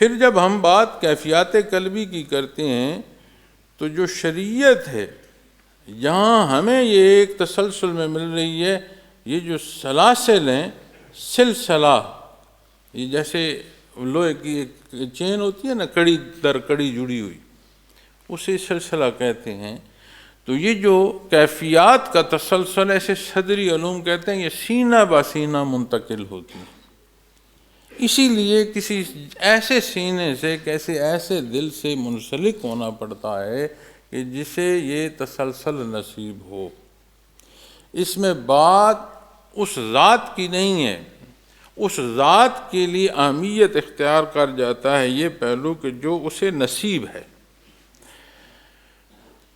پھر جب ہم بات کیفیات قلبی کی کرتے ہیں تو جو شریعت ہے یہاں ہمیں یہ ایک تسلسل میں مل رہی ہے، یہ جو سلاسل ہیں، سلسلہ، یہ جیسے لوہے کی ایک چین ہوتی ہے نا، کڑی در کڑی جڑی ہوئی، اسے سلسلہ کہتے ہیں۔ تو یہ جو کیفیات کا تسلسل ایسے صدری علوم کہتے ہیں، یہ سینہ بہ سینہ منتقل ہوتی ہیں۔ اسی لیے کسی ایسے سینے سے، کیسے ایسے دل سے منسلک ہونا پڑتا ہے کہ جسے یہ تسلسل نصیب ہو۔ اس میں بات اس ذات کی نہیں ہے، اس ذات کے لیے اہمیت اختیار کر جاتا ہے یہ پہلو کہ جو اسے نصیب ہے۔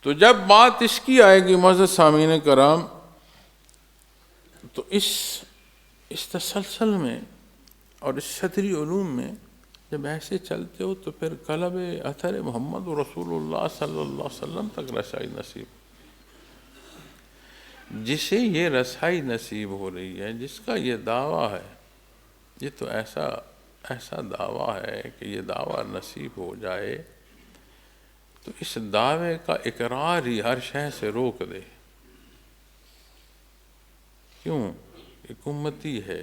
تو جب بات اس کی آئے گی معزز سامعین کرام، تو اس تسلسل میں اور اس صدری علوم میں جب ایسے چلتے ہو تو پھر قلب اثر محمد رسول اللہ صلی اللہ علیہ وسلم تک رسائی نصیب، جسے یہ رسائی نصیب ہو رہی ہے، جس کا یہ دعویٰ ہے، یہ تو ایسا دعویٰ ہے کہ یہ دعویٰ نصیب ہو جائے تو اس دعوے کا اقرار ہی ہر شے سے روک دے۔ کیوں؟ ایک امتی ہے،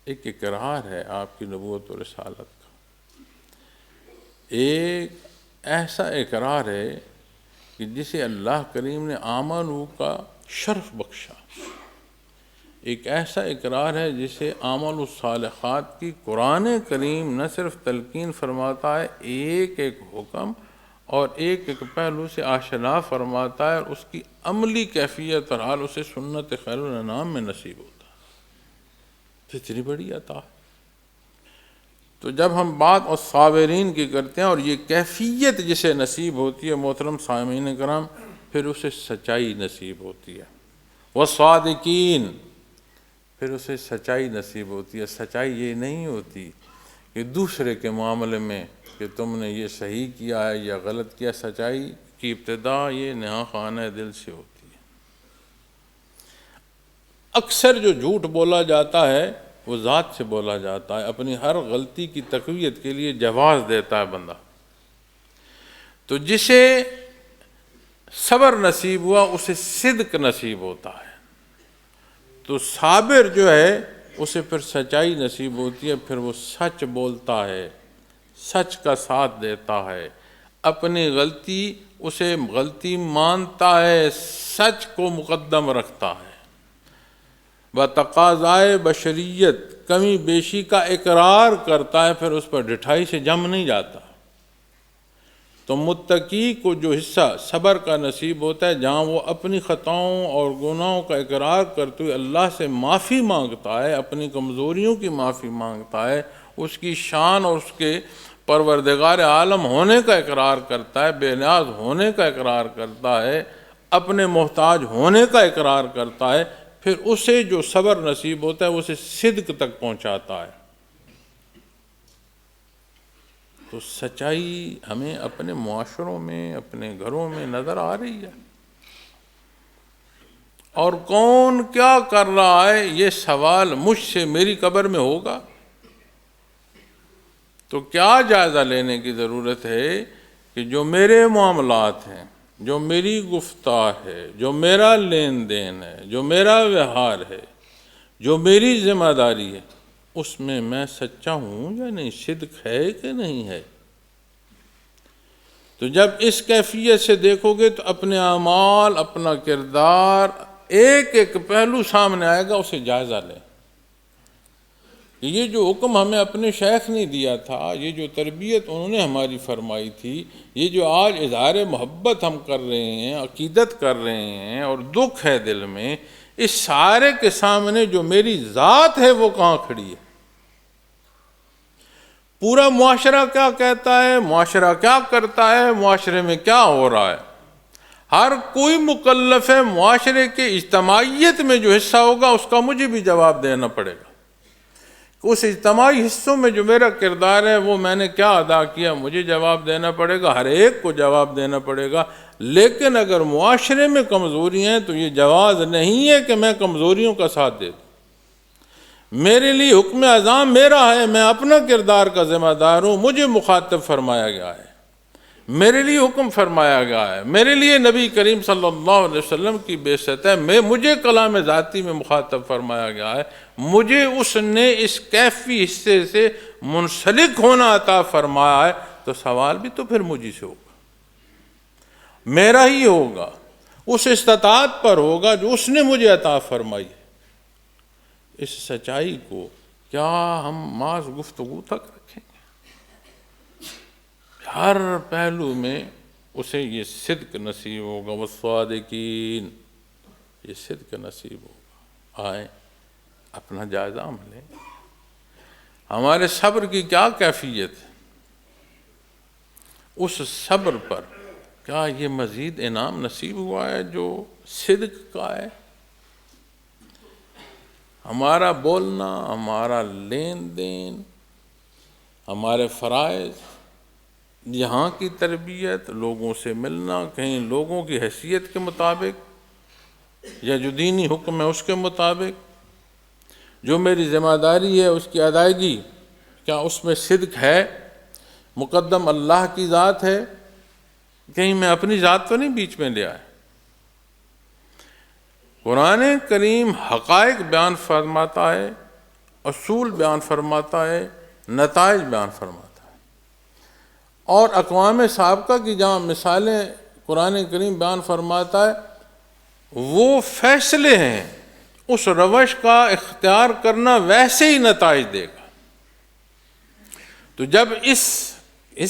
ایک اقرار ہے آپ کی نبوت و رسالت کا، ایک ایسا اقرار ہے کہ جسے اللہ کریم نے آمنو کا شرف بخشا، ایک ایسا اقرار ہے جسے عمل الصالحات کی قرآن کریم نہ صرف تلقین فرماتا ہے، ایک ایک حکم اور ایک ایک پہلو سے آشنا فرماتا ہے، اور اس کی عملی کیفیت اور حال اسے سنت خیر الانام میں نصیب ہوتا ہے۔ اتنی بڑی عطا ہے۔ تو جب ہم بات اور صابرین کی کرتے ہیں اور یہ کیفیت جسے نصیب ہوتی ہے محترم سامعین کرام، پھر اسے سچائی نصیب ہوتی ہے، والصادقین، پھر اسے سچائی نصیب ہوتی ہے۔ سچائی یہ نہیں ہوتی کہ دوسرے کے معاملے میں کہ تم نے یہ صحیح کیا ہے یا غلط کیا، سچائی کی ابتدا یہ نہا خانہ دل سے ہوتی ہے۔ اکثر جو جھوٹ بولا جاتا ہے وہ ذات سے بولا جاتا ہے، اپنی ہر غلطی کی تقویت کے لیے جواز دیتا ہے بندہ۔ تو جسے صبر نصیب ہوا اسے صدق نصیب ہوتا ہے، تو صابر جو ہے اسے پھر سچائی نصیب ہوتی ہے، پھر وہ سچ بولتا ہے، سچ کا ساتھ دیتا ہے، اپنی غلطی اسے غلطی مانتا ہے، سچ کو مقدم رکھتا ہے، بتقاضائے بشریت کمی بیشی کا اقرار کرتا ہے، پھر اس پر ڈٹھائی سے جم نہیں جاتا۔ تو متقی کو جو حصہ صبر کا نصیب ہوتا ہے، جہاں وہ اپنی خطاؤں اور گناہوں کا اقرار کرتے ہوئے اللہ سے معافی مانگتا ہے، اپنی کمزوریوں کی معافی مانگتا ہے، اس کی شان اور اس کے پروردگار عالم ہونے کا اقرار کرتا ہے، بے نیاز ہونے کا اقرار کرتا ہے، اپنے محتاج ہونے کا اقرار کرتا ہے، پھر اسے جو صبر نصیب ہوتا ہے وہ اسے صدق تک پہنچاتا ہے۔ تو سچائی ہمیں اپنے معاشروں میں، اپنے گھروں میں نظر آ رہی ہے، اور کون کیا کر رہا ہے یہ سوال مجھ سے میری قبر میں ہوگا۔ تو کیا جائزہ لینے کی ضرورت ہے کہ جو میرے معاملات ہیں، جو میری گفتار ہے، جو میرا لین دین ہے، جو میرا ویوہار ہے، جو میری ذمہ داری ہے، اس میں میں سچا ہوں یا نہیں، صدق ہے کہ نہیں ہے۔ تو جب اس کیفیت سے دیکھو گے تو اپنے اعمال، اپنا کردار، ایک ایک پہلو سامنے آئے گا، اسے جائزہ لیں۔ یہ جو حکم ہمیں اپنے شیخ نے دیا تھا، یہ جو تربیت انہوں نے ہماری فرمائی تھی، یہ جو آج اظہار محبت ہم کر رہے ہیں، عقیدت کر رہے ہیں اور دکھ ہے دل میں، اس سارے کے سامنے جو میری ذات ہے وہ کہاں کھڑی ہے؟ پورا معاشرہ کیا کہتا ہے، معاشرہ کیا کرتا ہے، معاشرے میں کیا ہو رہا ہے۔ ہر کوئی مکلف ہے معاشرے کے اجتماعیت میں جو حصہ ہوگا اس کا مجھے بھی جواب دینا پڑے گا۔ اس اجتماعی حصوں میں جو میرا کردار ہے وہ میں نے کیا ادا کیا، مجھے جواب دینا پڑے گا، ہر ایک کو جواب دینا پڑے گا۔ لیکن اگر معاشرے میں کمزوری ہیں تو یہ جواز نہیں ہے کہ میں کمزوریوں کا ساتھ دے دوں۔ میرے لیے حکم اعظام میرا ہے، میں اپنا کردار کا ذمہ دار ہوں، مجھے مخاطب فرمایا گیا ہے، میرے لیے حکم فرمایا گیا ہے، میرے لیے نبی کریم صلی اللہ علیہ وسلم کی بعثت ہے، مجھے کلام ذاتی میں مخاطب فرمایا گیا ہے، مجھے اس نے اس کیفی حصے سے منسلک ہونا عطا فرمایا ہے، تو سوال بھی تو پھر مجھے سے ہوگا، میرا ہی ہوگا، اس استطاعت پر ہوگا جو اس نے مجھے عطا فرمائی ہے۔ اس سچائی کو کیا ہم محض گفتگو تک رکھیں گے؟ ہر پہلو میں اسے یہ صدق نصیب ہوگا، والصادقین، یہ صدق نصیب ہوگا۔ آئیں اپنا جائزہ ہم لیں، ہمارے صبر کی کیا کیفیت ہے، اس صبر پر کیا یہ مزید انعام نصیب ہوا ہے جو صدق کا ہے؟ ہمارا بولنا، ہمارا لین دین، ہمارے فرائض، یہاں کی تربیت، لوگوں سے ملنا، کہیں لوگوں کی حیثیت کے مطابق یا جو دینی حکم ہے اس کے مطابق، جو میری ذمہ داری ہے اس کی ادائیگی، کیا اس میں صدق ہے؟ مقدم اللہ کی ذات ہے، کہیں میں اپنی ذات تو نہیں بیچ میں لے آیا؟ قرآن کریم حقائق بیان فرماتا ہے، اصول بیان فرماتا ہے، نتائج بیان فرماتا ہے، اور اقوام سابقہ کی جہاں مثالیں قرآن کریم بیان فرماتا ہے وہ فیصلے ہیں، اس روش کا اختیار کرنا ویسے ہی نتائج دے گا۔ تو جب اس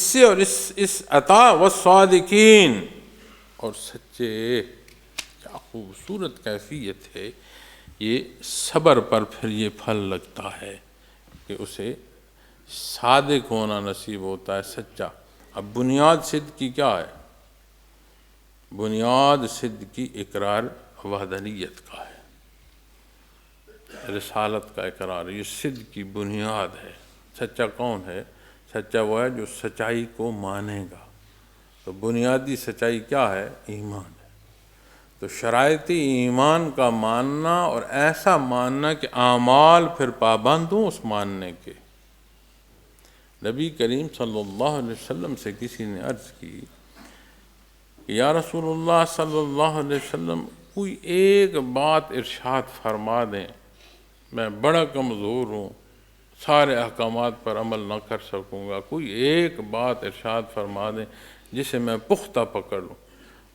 سے اور اس عطا والصادقین، اور سچے، کیا خوبصورت کیفیت ہے، یہ صبر پر پھر یہ پھل لگتا ہے کہ اسے صادق ہونا نصیب ہوتا ہے، سچا۔ اب بنیاد صدق کی کیا ہے؟ بنیاد صدق کی اقرار وحدانیت کا ہے، رسالت کا اقرار، یہ صدق کی بنیاد ہے۔ سچا کون ہے؟ سچا وہ ہے جو سچائی کو مانے گا۔ تو بنیادی سچائی کیا ہے؟ ایمان ہے۔ تو شرائطی ایمان کا ماننا، اور ایسا ماننا کہ اعمال پھر پابند ہوں اس ماننے کے۔ نبی کریم صلی اللہ علیہ وسلم سے کسی نے عرض کی کہ یا رسول اللہ صلی اللہ علیہ وسلم، کوئی ایک بات ارشاد فرما دیں، میں بڑا کمزور ہوں، سارے احکامات پر عمل نہ کر سکوں گا، کوئی ایک بات ارشاد فرما دیں جسے میں پختہ پکڑ لوں۔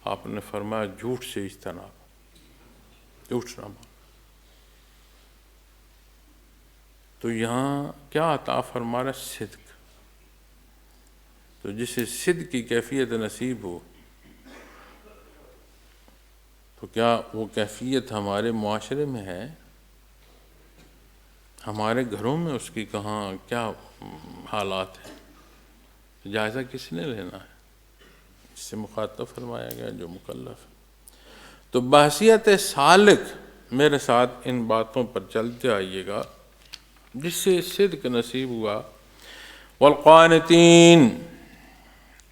آپ نے فرمایا جھوٹ سے اجتناب، جھوٹ نہ بول۔ تو یہاں کیا عطا فرما رہا ہے؟ صدق۔ تو جسے صدق کی کیفیت نصیب ہو، تو کیا وہ کیفیت ہمارے معاشرے میں ہے؟ ہمارے گھروں میں اس کی کہاں کیا حالات ہیں؟ جائزہ کس نے لینا ہے؟ اس سے مخاطب فرمایا گیا جو مکلف ہے۔ تو بحیثیت سالک میرے ساتھ ان باتوں پر چلتے آئیے گا، جس سے صدق نصیب ہوا۔ والقانتین،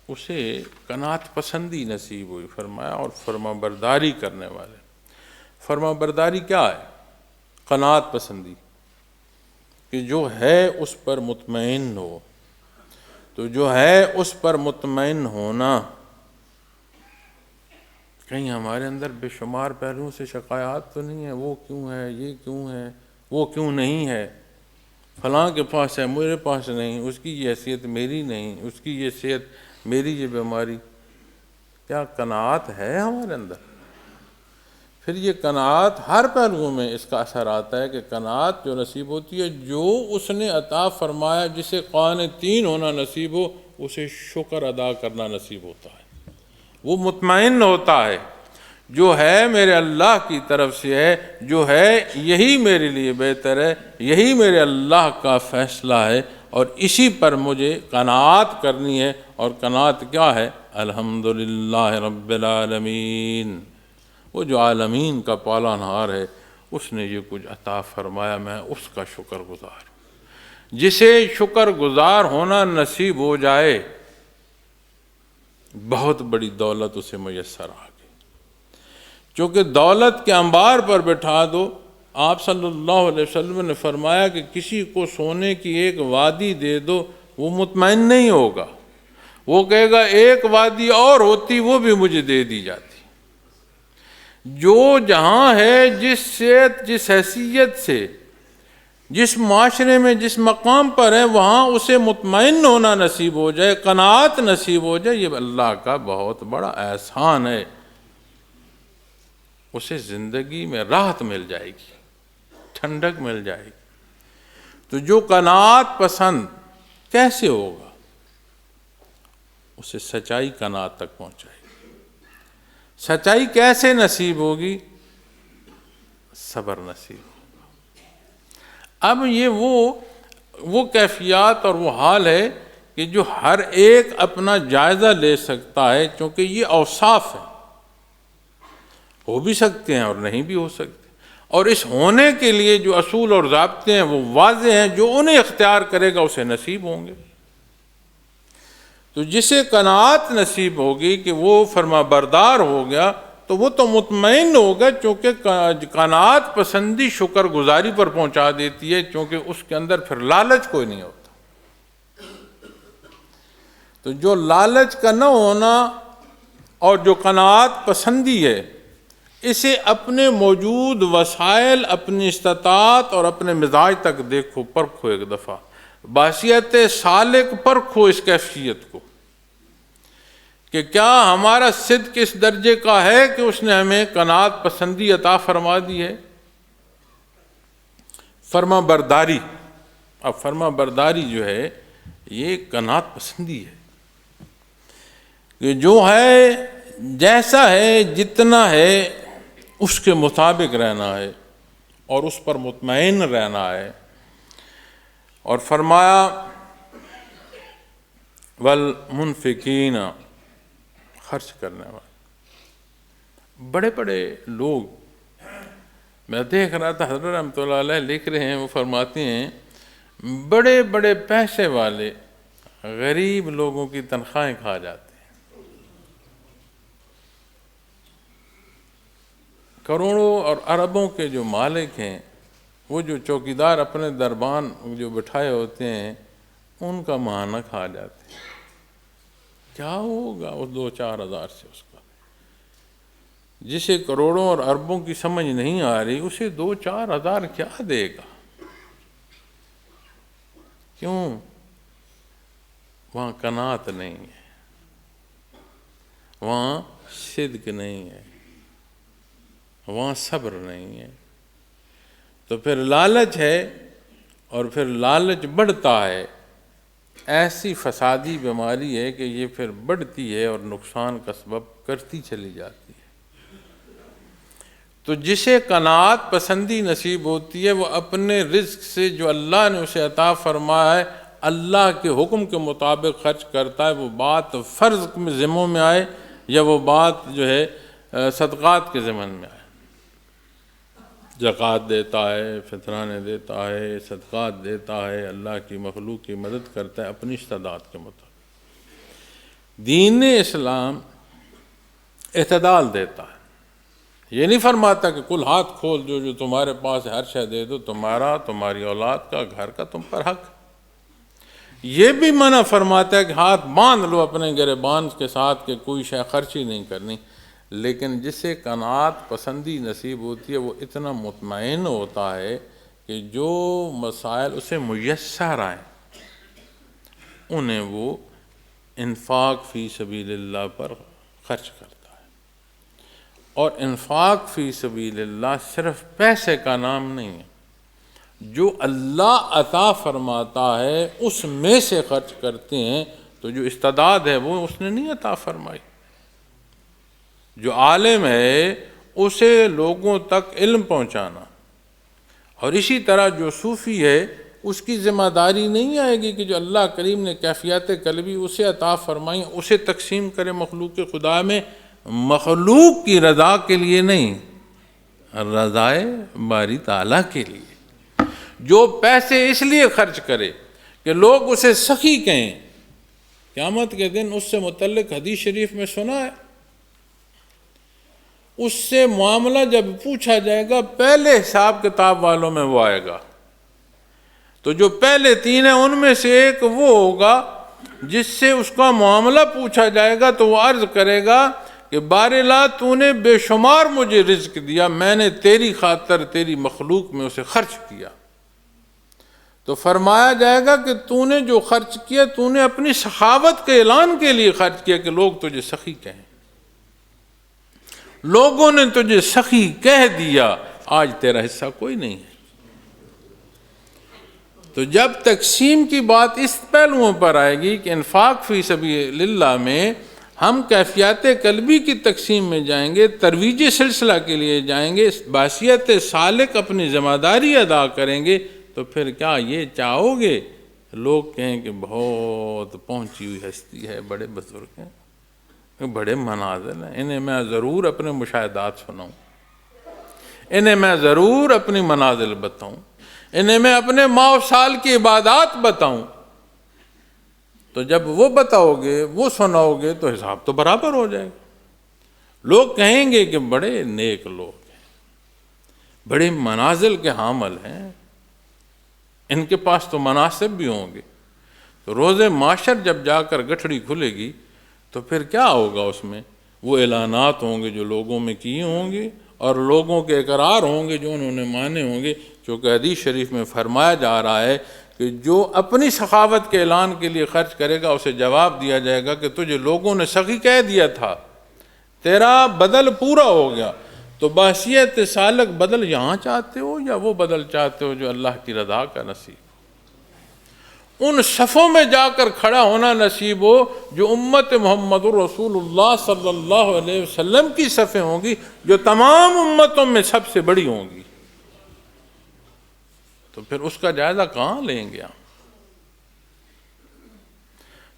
اسے قناعت پسندی نصیب ہوئی، فرمایا، اور فرما برداری کرنے والے۔ فرما برداری کیا ہے؟ قناعت پسندی، کہ جو ہے اس پر مطمئن ہو۔ تو جو ہے اس پر مطمئن ہونا، کہیں ہمارے اندر بے شمار پہلوؤں سے شکایات تو نہیں ہے، وہ کیوں ہے، یہ کیوں ہے، وہ کیوں نہیں ہے، فلاں کے پاس ہے میرے پاس نہیں، اس کی یہ حیثیت میری نہیں، اس کی یہ صحت میری یہ بیماری۔ کیا قناعت ہے ہمارے اندر؟ پھر یہ قناعت ہر پہلو میں اس کا اثر آتا ہے کہ قناعت جو نصیب ہوتی ہے، جو اس نے عطا فرمایا، جسے قانتین ہونا نصیب ہو، اسے شکر ادا کرنا نصیب ہوتا ہے، وہ مطمئن ہوتا ہے، جو ہے میرے اللہ کی طرف سے ہے، جو ہے یہی میرے لیے بہتر ہے، یہی میرے اللہ کا فیصلہ ہے، اور اسی پر مجھے قناعت کرنی ہے. اور قناعت کیا ہے؟ الحمدللہ رب العالمین، وہ جو عالمین کا پالنہار ہے اس نے یہ کچھ عطا فرمایا، میں اس کا شکر گزار ہوں. جسے شکر گزار ہونا نصیب ہو جائے بہت بڑی دولت اسے میسر آ گئی. چونکہ دولت کے انبار پر بٹھا دو. آپ صلی اللہ علیہ وسلم نے فرمایا کہ کسی کو سونے کی ایک وادی دے دو وہ مطمئن نہیں ہوگا، وہ کہے گا ایک وادی اور ہوتی وہ بھی مجھے دے دی جاتی. جو جہاں ہے، جس حیثیت سے، جس معاشرے میں، جس مقام پر ہے، وہاں اسے مطمئن ہونا نصیب ہو جائے، قناعت نصیب ہو جائے، یہ اللہ کا بہت بڑا احسان ہے. اسے زندگی میں راحت مل جائے گی، ٹھنڈک مل جائے گی. تو جو قناعت پسند کیسے ہوگا؟ اسے سچائی قناعت تک پہنچائے گی. سچائی کیسے نصیب ہوگی؟ صبر نصیب ہوگا. اب یہ وہ کیفیات اور وہ حال ہے کہ جو ہر ایک اپنا جائزہ لے سکتا ہے، چونکہ یہ اوصاف ہیں، ہو بھی سکتے ہیں اور نہیں بھی ہو سکتے. اور اس ہونے کے لیے جو اصول اور ضابطے ہیں وہ واضح ہیں، جو انہیں اختیار کرے گا اسے نصیب ہوں گے. تو جسے قناعت نصیب ہوگی کہ وہ فرما بردار ہو گیا تو وہ تو مطمئن ہوگا، چونکہ قناعت پسندی شکر گزاری پر پہنچا دیتی ہے، چونکہ اس کے اندر پھر لالچ کوئی نہیں ہوتا. تو جو لالچ کا نہ ہونا اور جو قناعت پسندی ہے، اسے اپنے موجود وسائل، اپنی استطاعت اور اپنے مزاج تک دیکھو، پرکھو ایک دفعہ، بحیثیت سالک پرکھو اس کیفیت کو کہ کیا ہمارا صدق اس درجے کا ہے کہ اس نے ہمیں قناعت پسندی عطا فرما دی ہے. فرما برداری، اب فرما برداری جو ہے یہ قناعت پسندی ہے کہ جو ہے، جیسا ہے، جتنا ہے اس کے مطابق رہنا ہے اور اس پر مطمئن رہنا ہے. اور فرمایا والمنفقین، خرچ کرنے والے. بڑے بڑے لوگ، میں دیکھ رہا تھا حضرت رحمۃ اللہ علیہ لکھ رہے ہیں، وہ فرماتے ہیں بڑے بڑے پیسے والے غریب لوگوں کی تنخواہیں کھا جاتے ہیں. کروڑوں اور اربوں کے جو مالک ہیں، وہ جو چوکیدار اپنے دربان جو بٹھائے ہوتے ہیں، ان کا ماہانہ کھا جاتے ہیں. کیا ہوگا اس 2-4 ہزار سے؟ اس کا جسے کروڑوں اور اربوں کی سمجھ نہیں آ رہی، اسے 2-4 ہزار کیا دے گا؟ کیوں؟ وہاں قناعت نہیں ہے، وہاں صدق نہیں ہے، وہاں صبر نہیں ہے. تو پھر لالچ ہے، اور پھر لالچ بڑھتا ہے. ایسی فسادی بیماری ہے کہ یہ پھر بڑھتی ہے اور نقصان کا سبب کرتی چلی جاتی ہے. تو جسے قناعت پسندی نصیب ہوتی ہے، وہ اپنے رزق سے جو اللہ نے اسے عطا فرمایا ہے اللہ کے حکم کے مطابق خرچ کرتا ہے. وہ بات فرض میں ذموں میں آئے یا وہ بات جو ہے صدقات کے ضمن میں آئے. زکوٰۃ دیتا ہے، فطرانے دیتا ہے، صدقات دیتا ہے، اللہ کی مخلوق کی مدد کرتا ہے اپنی استطاعت کے مطابق. دین اسلام اعتدال دیتا ہے. یہ نہیں فرماتا کہ کل ہاتھ کھول جو تمہارے پاس ہر شے دے دو، تمہارا، تمہاری اولاد کا، گھر کا تم پر حق. یہ بھی منع فرماتا ہے کہ ہاتھ باندھ لو اپنے گریبان کے ساتھ کہ کوئی شے خرچ ہی نہیں کرنی. لیکن جسے قناعت پسندی نصیب ہوتی ہے وہ اتنا مطمئن ہوتا ہے کہ جو مسائل اسے میسر آئیں انہیں وہ انفاق فی سبیل اللہ پر خرچ کرتا ہے. اور انفاق فی سبیل اللہ صرف پیسے کا نام نہیں ہے، جو اللہ عطا فرماتا ہے اس میں سے خرچ کرتے ہیں. تو جو استعداد ہے وہ اس نے نہیں عطا فرمائی. جو عالم ہے اسے لوگوں تک علم پہنچانا، اور اسی طرح جو صوفی ہے اس کی ذمہ داری نہیں آئے گی کہ جو اللہ کریم نے کیفیت قلبی اسے عطا فرمائی اسے تقسیم کرے مخلوق خدا میں، مخلوق کی رضا کے لیے نہیں، رضائے باری تعالیٰ کے لیے۔ جو پیسے اس لیے خرچ کرے کہ لوگ اسے سخی کہیں، قیامت کے دن اس سے متعلق حدیث شریف میں سنا ہے، اس سے معاملہ جب پوچھا جائے گا پہلے حساب کتاب والوں میں وہ آئے گا، تو جو پہلے تین ہیں ان میں سے ایک وہ ہوگا جس سے اس کا معاملہ پوچھا جائے گا تو وہ عرض کرے گا کہ بار اللہ تو نے بے شمار مجھے رزق دیا، میں نے تیری خاطر تیری مخلوق میں اسے خرچ کیا۔ تو فرمایا جائے گا کہ تو نے جو خرچ کیا تو نے اپنی سخاوت کے اعلان کے لیے خرچ کیا کہ لوگ تجھے سخی کہیں، لوگوں نے تجھے سخی کہہ دیا، آج تیرا حصہ کوئی نہیں ہے۔ تو جب تقسیم کی بات اس پہلوؤں پر آئے گی کہ انفاق فی سبیل اللہ میں ہم کیفیت قلبی کی تقسیم میں جائیں گے، ترویج سلسلہ کے لیے جائیں گے، بحیثیت سالک اپنی ذمہ داری ادا کریں گے، تو پھر کیا یہ چاہو گے لوگ کہیں کہ بہت پہنچی ہوئی ہستی ہے، بڑے بزرگ ہیں، بڑے منازل ہیں، انہیں میں ضرور اپنے مشاہدات سناؤں، انہیں میں ضرور اپنی منازل بتاؤں، انہیں میں اپنے ماہ و سال کی عبادات بتاؤں؟ تو جب وہ بتاؤ گے، وہ سناؤ گے تو حساب تو برابر ہو جائے گا، لوگ کہیں گے کہ بڑے نیک لوگ ہیں، بڑے منازل کے حامل ہیں، ان کے پاس تو مناصب بھی ہوں گے۔ تو روز معاشر جب جا کر گٹھڑی کھلے گی تو پھر کیا ہوگا؟ اس میں وہ اعلانات ہوں گے جو لوگوں میں کیے ہوں گے، اور لوگوں کے اقرار ہوں گے جو انہوں نے مانے ہوں گے، چونکہ حدیث شریف میں فرمایا جا رہا ہے کہ جو اپنی سخاوت کے اعلان کے لیے خرچ کرے گا اسے جواب دیا جائے گا کہ تجھے لوگوں نے سخی کہہ دیا تھا، تیرا بدل پورا ہو گیا۔ تو بحیثیت سالک بدل یہاں چاہتے ہو یا وہ بدل چاہتے ہو جو اللہ کی رضا کا نصیب، ان صفوں میں جا کر کھڑا ہونا نصیب ہو جو امت محمد رسول اللہ صلی اللہ علیہ وسلم کی صفیں ہوں گی، جو تمام امتوں میں سب سے بڑی ہوں گی۔ تو پھر اس کا جائزہ کہاں لیں گے آپ؟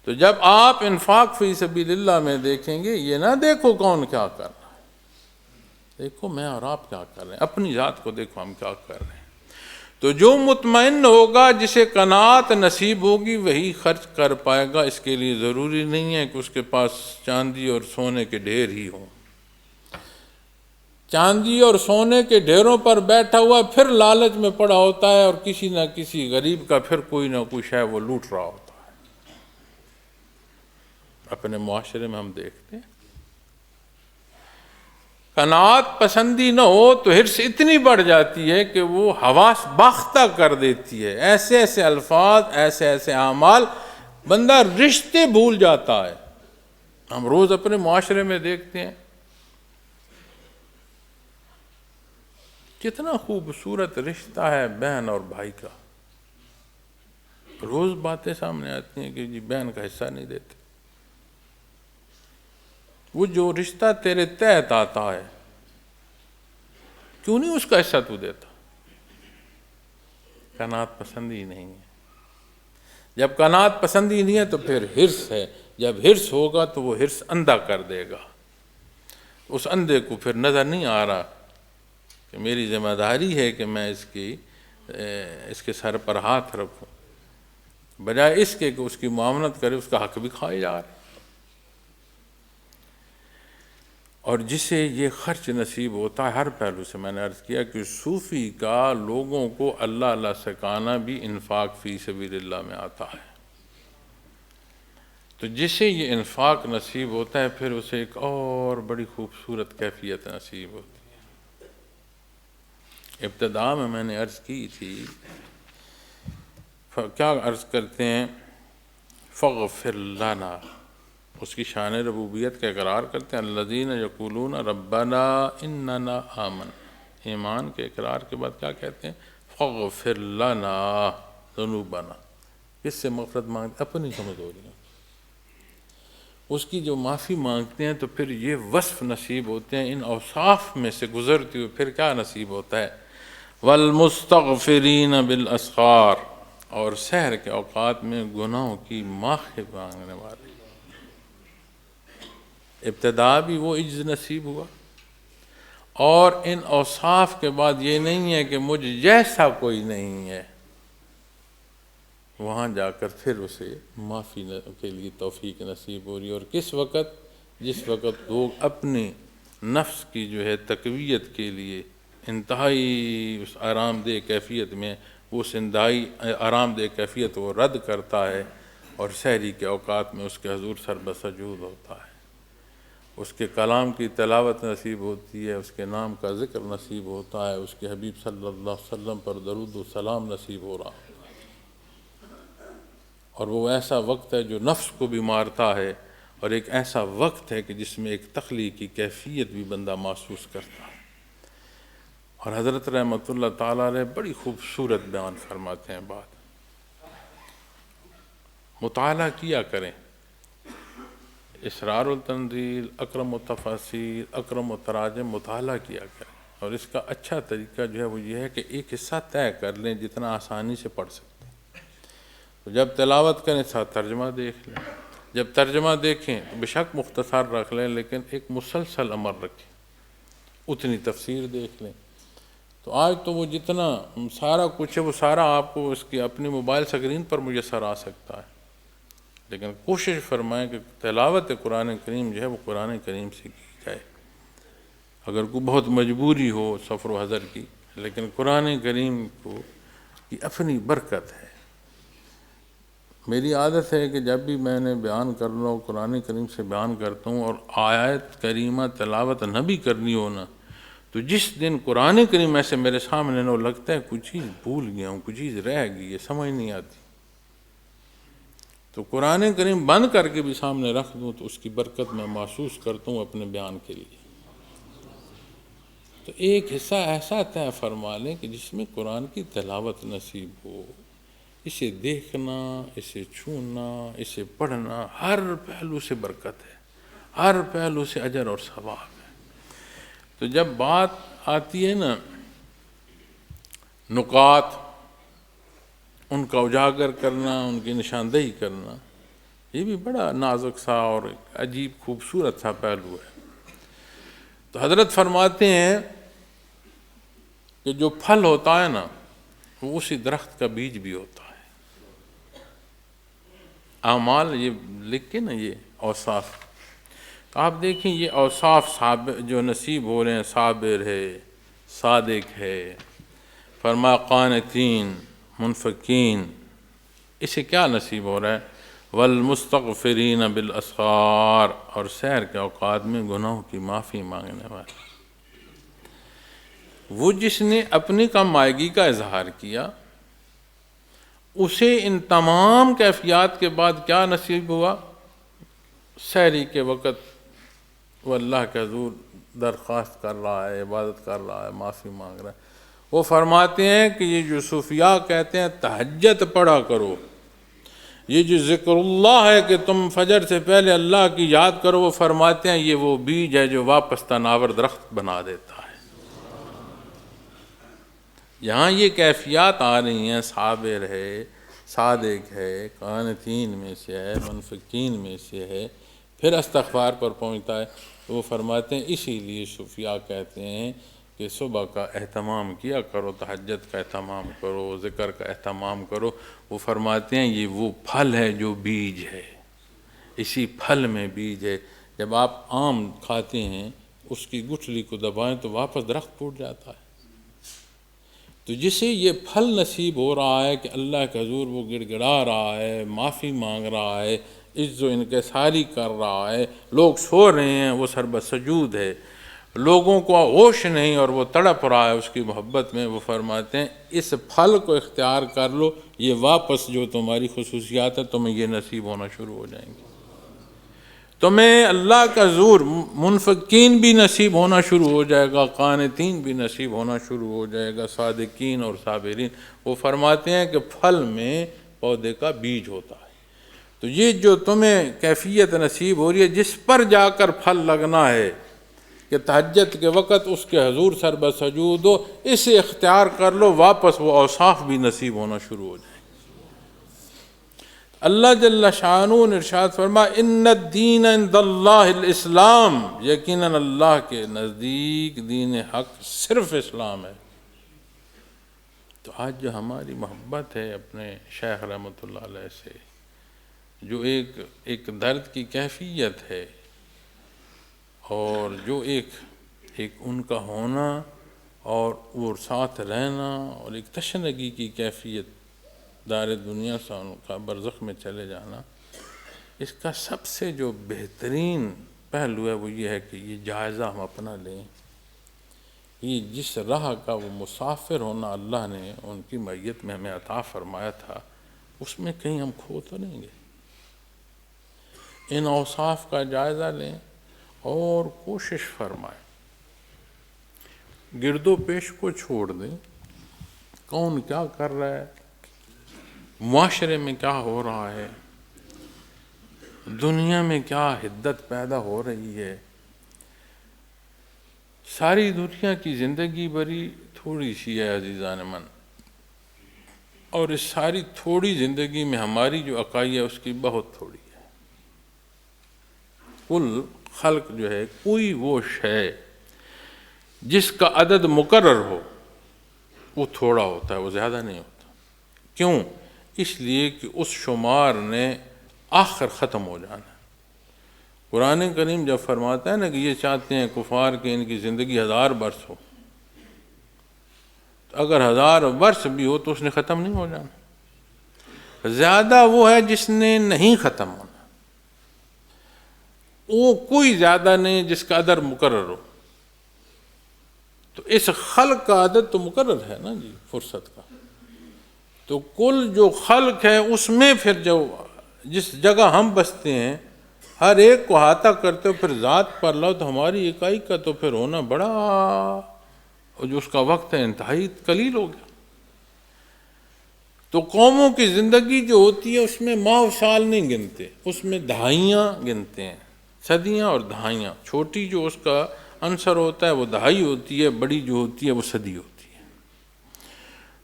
تو جب آپ انفاق فی سبیل اللہ میں دیکھیں گے، یہ نہ دیکھو کون کیا کر رہا ہے، دیکھو میں اور آپ کیا کر رہے ہیں، اپنی ذات کو دیکھو ہم کیا کر رہے ہیں۔ تو جو مطمئن ہوگا، جسے قناعت نصیب ہوگی، وہی خرچ کر پائے گا۔ اس کے لیے ضروری نہیں ہے کہ اس کے پاس چاندی اور سونے کے ڈھیر ہی ہوں۔ چاندی اور سونے کے ڈھیروں پر بیٹھا ہوا پھر لالچ میں پڑا ہوتا ہے، اور کسی نہ کسی غریب کا پھر کوئی نہ کوئی شے وہ لوٹ رہا ہوتا ہے۔ اپنے معاشرے میں ہم دیکھتے ہیں، قناعت پسندی نہ ہو تو حرص اتنی بڑھ جاتی ہے کہ وہ حواس باختہ کر دیتی ہے، ایسے ایسے الفاظ، ایسے ایسے اعمال، بندہ رشتے بھول جاتا ہے۔ ہم روز اپنے معاشرے میں دیکھتے ہیں کتنا خوبصورت رشتہ ہے بہن اور بھائی کا، روز باتیں سامنے آتی ہیں کہ جی بہن کا حصہ نہیں دیتے۔ وہ جو رشتہ تیرے تحت آتا ہے کیوں نہیں اس کا حصہ تو دیتا؟ قناعت پسندی نہیں ہے۔ جب قناعت پسندی نہیں ہے تو پھر حرص ہے، جب حرص ہوگا تو وہ حرص اندھا کر دے گا۔ اس اندھے کو پھر نظر نہیں آ رہا کہ میری ذمہ داری ہے کہ میں اس کے سر پر ہاتھ رکھوں، بجائے اس کے کہ اس کی معاونت کرے، اس کا حق بھی کھائے جا رہے۔ اور جسے یہ خرچ نصیب ہوتا ہے، ہر پہلو سے میں نے عرض کیا کہ صوفی کا لوگوں کو اللہ اللہ سکھانا بھی انفاق فی سبیل اللہ میں آتا ہے۔ تو جسے یہ انفاق نصیب ہوتا ہے پھر اسے ایک اور بڑی خوبصورت کیفیت نصیب ہوتی ہے۔ ابتدا میں نے عرض کی تھی، کیا عرض کرتے ہیں؟ فاغفر لنا، اس کی شان ربوبیت کا اقرار کرتے ہیں۔ الذین یقولون ربنا اننا آمن، ایمان کے اقرار کے بعد کیا کہتے ہیں؟ فاغفر لنا ذنوبنا، کس سے مغفرت مانگتے؟ اپنی کمزوریوں، اس کی جو معافی مانگتے ہیں تو پھر یہ وصف نصیب ہوتے ہیں۔ ان اوصاف میں سے گزرتے ہوئے پھر کیا نصیب ہوتا ہے؟ والمستغفرین بالاسحار، اور سحر کے اوقات میں گناہوں کی معافی مانگنے والے۔ ابتدا بھی وہ عجز نصیب ہوا، اور ان اوصاف کے بعد یہ نہیں ہے کہ مجھ جیسا کوئی نہیں ہے، وہاں جا کر پھر اسے معافی کے لیے توفیق نصیب ہو رہی ہے۔ اور کس وقت؟ جس وقت لوگ اپنے نفس کی جو ہے تقویت کے لیے انتہائی اس آرام دہ کیفیت میں، اس انتہائی آرام دہ کیفیت وہ رد کرتا ہے، اور سحری کے اوقات میں اس کے حضور سر بسجود ہوتا ہے، اس کے کلام کی تلاوت نصیب ہوتی ہے، اس کے نام کا ذکر نصیب ہوتا ہے، اس کے حبیب صلی اللہ علیہ وسلم پر درود و سلام نصیب ہو رہا ہے، اور وہ ایسا وقت ہے جو نفس کو بھی مارتا ہے، اور ایک ایسا وقت ہے کہ جس میں ایک تخلیقی کیفیت بھی بندہ محسوس کرتا ہے۔ اور حضرت رحمۃ اللہ تعالیٰ علیہ بڑی خوبصورت بیان فرماتے ہیں بات، مطالعہ کیا کریں، اسرار التنزیل، اکرم التفاسیر، اکرم التراجم، مطالعہ کیا کریں، اور اس کا اچھا طریقہ جو ہے وہ یہ ہے کہ ایک حصہ طے کر لیں جتنا آسانی سے پڑھ سکتے ہیں، تو جب تلاوت کریں ساتھ ترجمہ دیکھ لیں، جب ترجمہ دیکھیں بے شک مختصر رکھ لیں لیکن ایک مسلسل عمل رکھیں، اتنی تفسیر دیکھ لیں۔ تو آج تو وہ جتنا سارا کچھ ہے وہ سارا آپ کو اس کی اپنی موبائل سکرین پر میسر آ سکتا ہے، لیکن کوشش فرمائیں کہ تلاوت قرآن کریم جو ہے وہ قرآن کریم سے کی جائے، اگر کوئی بہت مجبوری ہو سفر و حضر کی، لیکن قرآن کریم کو کی اپنی برکت ہے۔ میری عادت ہے کہ جب بھی میں نے بیان کرنا ہو قرآن کریم سے بیان کرتا ہوں، اور آیت کریمہ تلاوت نہ بھی کرنی ہو نا، تو جس دن قرآن کریم ایسے میرے سامنے نہ لگتا ہے کچھ چیز بھول گیا ہوں، کچھ چیز رہ گئی ہے، سمجھ نہیں آتی، تو قرآن کریم بند کر کے بھی سامنے رکھ دوں تو اس کی برکت میں محسوس کرتا ہوں اپنے بیان کے لیے۔ تو ایک حصہ ایسا طے فرما لیں کہ جس میں قرآن کی تلاوت نصیب ہو، اسے دیکھنا، اسے چھونا، اسے پڑھنا، ہر پہلو سے برکت ہے، ہر پہلو سے اجر اور ثواب ہے۔ تو جب بات آتی ہے نا نکات، ان کا اجاگر کرنا، ان کی نشاندہی کرنا، یہ بھی بڑا نازک سا اور عجیب خوبصورت سا پہلو ہے۔ تو حضرت فرماتے ہیں کہ جو پھل ہوتا ہے نا وہ اسی درخت کا بیج بھی ہوتا ہے۔ اعمال یہ لکھ کے نا یہ اوصاف، آپ دیکھیں یہ اوصاف جو نصیب ہو رہے ہیں، صابر ہے، صادق ہے، فرما قانتین، منفقین، اسے کیا نصیب ہو رہا ہے؟ والمستغفرین بالاسحار، اور سحر کے اوقات میں گناہوں کی معافی مانگنے والے۔ وہ جس نے اپنی کم مائگی کا اظہار کیا، اسے ان تمام کیفیات کے بعد کیا نصیب ہوا؟ سحری کے وقت وہ اللہ کے حضور درخواست کر رہا ہے، عبادت کر رہا ہے، معافی مانگ رہا ہے۔ وہ فرماتے ہیں کہ یہ جو صوفیاء کہتے ہیں تہجد پڑھا کرو، یہ جو ذکر اللہ ہے کہ تم فجر سے پہلے اللہ کی یاد کرو، وہ فرماتے ہیں یہ وہ بیج ہے جو واپس تناور درخت بنا دیتا ہے۔ یہاں یہ کیفیات آ رہی ہیں، صابر ہے، صادق ہے، قانتین میں سے ہے، منفقین میں سے ہے، پھر استغفار پر پہنچتا ہے۔ تو وہ فرماتے ہیں اسی لیے صوفیاء کہتے ہیں کہ صبح کا اہتمام کیا کرو، تہجد کا اہتمام کرو، ذکر کا اہتمام کرو۔ وہ فرماتے ہیں یہ وہ پھل ہے جو بیج ہے، اسی پھل میں بیج ہے۔ جب آپ آم کھاتے ہیں اس کی گٹھلی کو دبائیں تو واپس درخت ٹوٹ جاتا ہے۔ تو جسے یہ پھل نصیب ہو رہا ہے کہ اللہ کے حضور وہ گڑ گڑا رہا ہے، معافی مانگ رہا ہے، عز و انکساری کر رہا ہے، لوگ سو رہے ہیں وہ سر بسجود ہے، لوگوں کو ہوش نہیں اور وہ تڑپ رہا ہے اس کی محبت میں، وہ فرماتے ہیں اس پھل کو اختیار کر لو، یہ واپس جو تمہاری خصوصیات ہے تمہیں یہ نصیب ہونا شروع ہو جائیں گے۔ تمہیں اللہ کا حضور منفقین بھی نصیب ہونا شروع ہو جائے گا، قانتین بھی نصیب ہونا شروع ہو جائے گا، صادقین اور صابرین۔ وہ فرماتے ہیں کہ پھل میں پودے کا بیج ہوتا ہے۔ تو یہ جو تمہیں کیفیت نصیب ہو رہی ہے، جس پر جا کر پھل لگنا ہے کہ تہجد کے وقت اس کے حضور سر بسجود ہو، اسے اختیار کر لو، واپس وہ اوصاف بھی نصیب ہونا شروع ہو جائیں۔ اللہ جل شانہ نے ارشاد فرما ان الدین عند اللہ الاسلام، یقیناً اللہ کے نزدیک دین حق صرف اسلام ہے۔ تو آج جو ہماری محبت ہے اپنے شیخ رحمۃ اللہ علیہ سے، جو ایک درد کی کیفیت ہے، اور جو ایک ان کا ہونا اور وہ ساتھ رہنا، اور ایک تشنگی کی کیفیت، دار دنیا سے ان کا برزخ میں چلے جانا، اس کا سب سے جو بہترین پہلو ہے وہ یہ ہے کہ یہ جائزہ ہم اپنا لیں، یہ جس راہ کا وہ مسافر ہونا اللہ نے ان کی معیت میں ہمیں عطا فرمایا تھا، اس میں کہیں ہم کھو تو نہیں گے۔ ان اوصاف کا جائزہ لیں اور کوشش فرمائیں، گرد و پیش کو چھوڑ دیں، کون کیا کر رہا ہے، معاشرے میں کیا ہو رہا ہے، دنیا میں کیا حدت پیدا ہو رہی ہے۔ ساری دنیا کی زندگی بڑی تھوڑی سی ہے عزیزان من، اور اس ساری تھوڑی زندگی میں ہماری جو اکائی ہے اس کی بہت تھوڑی ہے۔ کل خلق جو ہے، کوئی وہ شے جس کا عدد مقرر ہو وہ تھوڑا ہوتا ہے، وہ زیادہ نہیں ہوتا۔ کیوں؟ اس لیے کہ اس شمار نے آخر ختم ہو جانا ہے۔ قرآن کریم جب فرماتا ہے نا کہ یہ چاہتے ہیں کفار کہ ان کی زندگی 1000 برس ہو، تو اگر 1000 برس بھی ہو تو اس نے ختم نہیں ہو جانا۔ زیادہ وہ ہے جس نے نہیں ختم ہونا، وہ کوئی زیادہ نہیں جس کا عدد مقرر ہو۔ تو اس خلق کا عدد تو مقرر ہے نا جی، فرصت کا۔ تو کل جو خلق ہے اس میں پھر جو جس جگہ ہم بستے ہیں، ہر ایک کو احاطہ کرتے ہو، پھر ذات پر لو تو ہماری اکائی کا تو پھر ہونا بڑا، اور جو اس کا وقت ہے انتہائی قلیل ہو گیا۔ تو قوموں کی زندگی جو ہوتی ہے اس میں ماہ و سال نہیں گنتے، اس میں دہائیاں گنتے ہیں، صدیاں اور دہائیاں۔ چھوٹی جو اس کا عنصر ہوتا ہے وہ دہائی ہوتی ہے، بڑی جو ہوتی ہے وہ صدی ہوتی ہے۔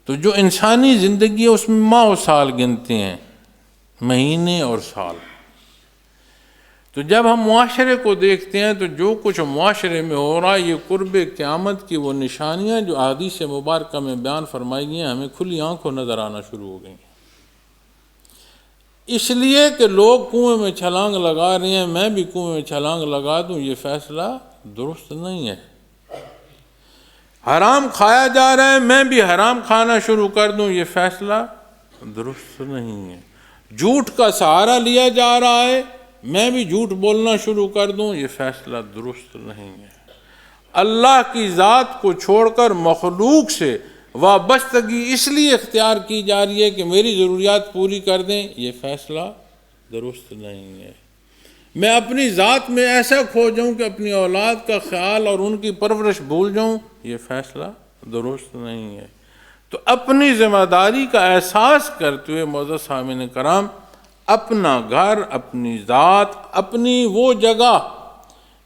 تو جو انسانی زندگی ہے اس میں ماہ و سال گنتے ہیں، مہینے اور سال۔ تو جب ہم معاشرے کو دیکھتے ہیں تو جو کچھ معاشرے میں ہو رہا ہے، یہ قرب قیامت کی وہ نشانیاں جو احادیث مبارکہ میں بیان فرمائی گئی ہیں ہمیں کھلی آنکھوں نظر آنا شروع ہو گئی ہیں۔ اس لیے کہ لوگ کنویں میں چھلانگ لگا رہے ہیں، میں بھی کنویں میں چھلانگ لگا دوں، یہ فیصلہ درست نہیں ہے۔ حرام کھایا جا رہا ہے، میں بھی حرام کھانا شروع کر دوں، یہ فیصلہ درست نہیں ہے۔ جھوٹ کا سہارا لیا جا رہا ہے، میں بھی جھوٹ بولنا شروع کر دوں، یہ فیصلہ درست نہیں ہے۔ اللہ کی ذات کو چھوڑ کر مخلوق سے وابستگی اس لیے اختیار کی جا رہی ہے کہ میری ضروریات پوری کر دیں، یہ فیصلہ درست نہیں ہے۔ میں اپنی ذات میں ایسا کھو جاؤں کہ اپنی اولاد کا خیال اور ان کی پرورش بھول جاؤں، یہ فیصلہ درست نہیں ہے۔ تو اپنی ذمہ داری کا احساس کرتے ہوئے معزز سامعین کرام، اپنا گھر، اپنی ذات، اپنی وہ جگہ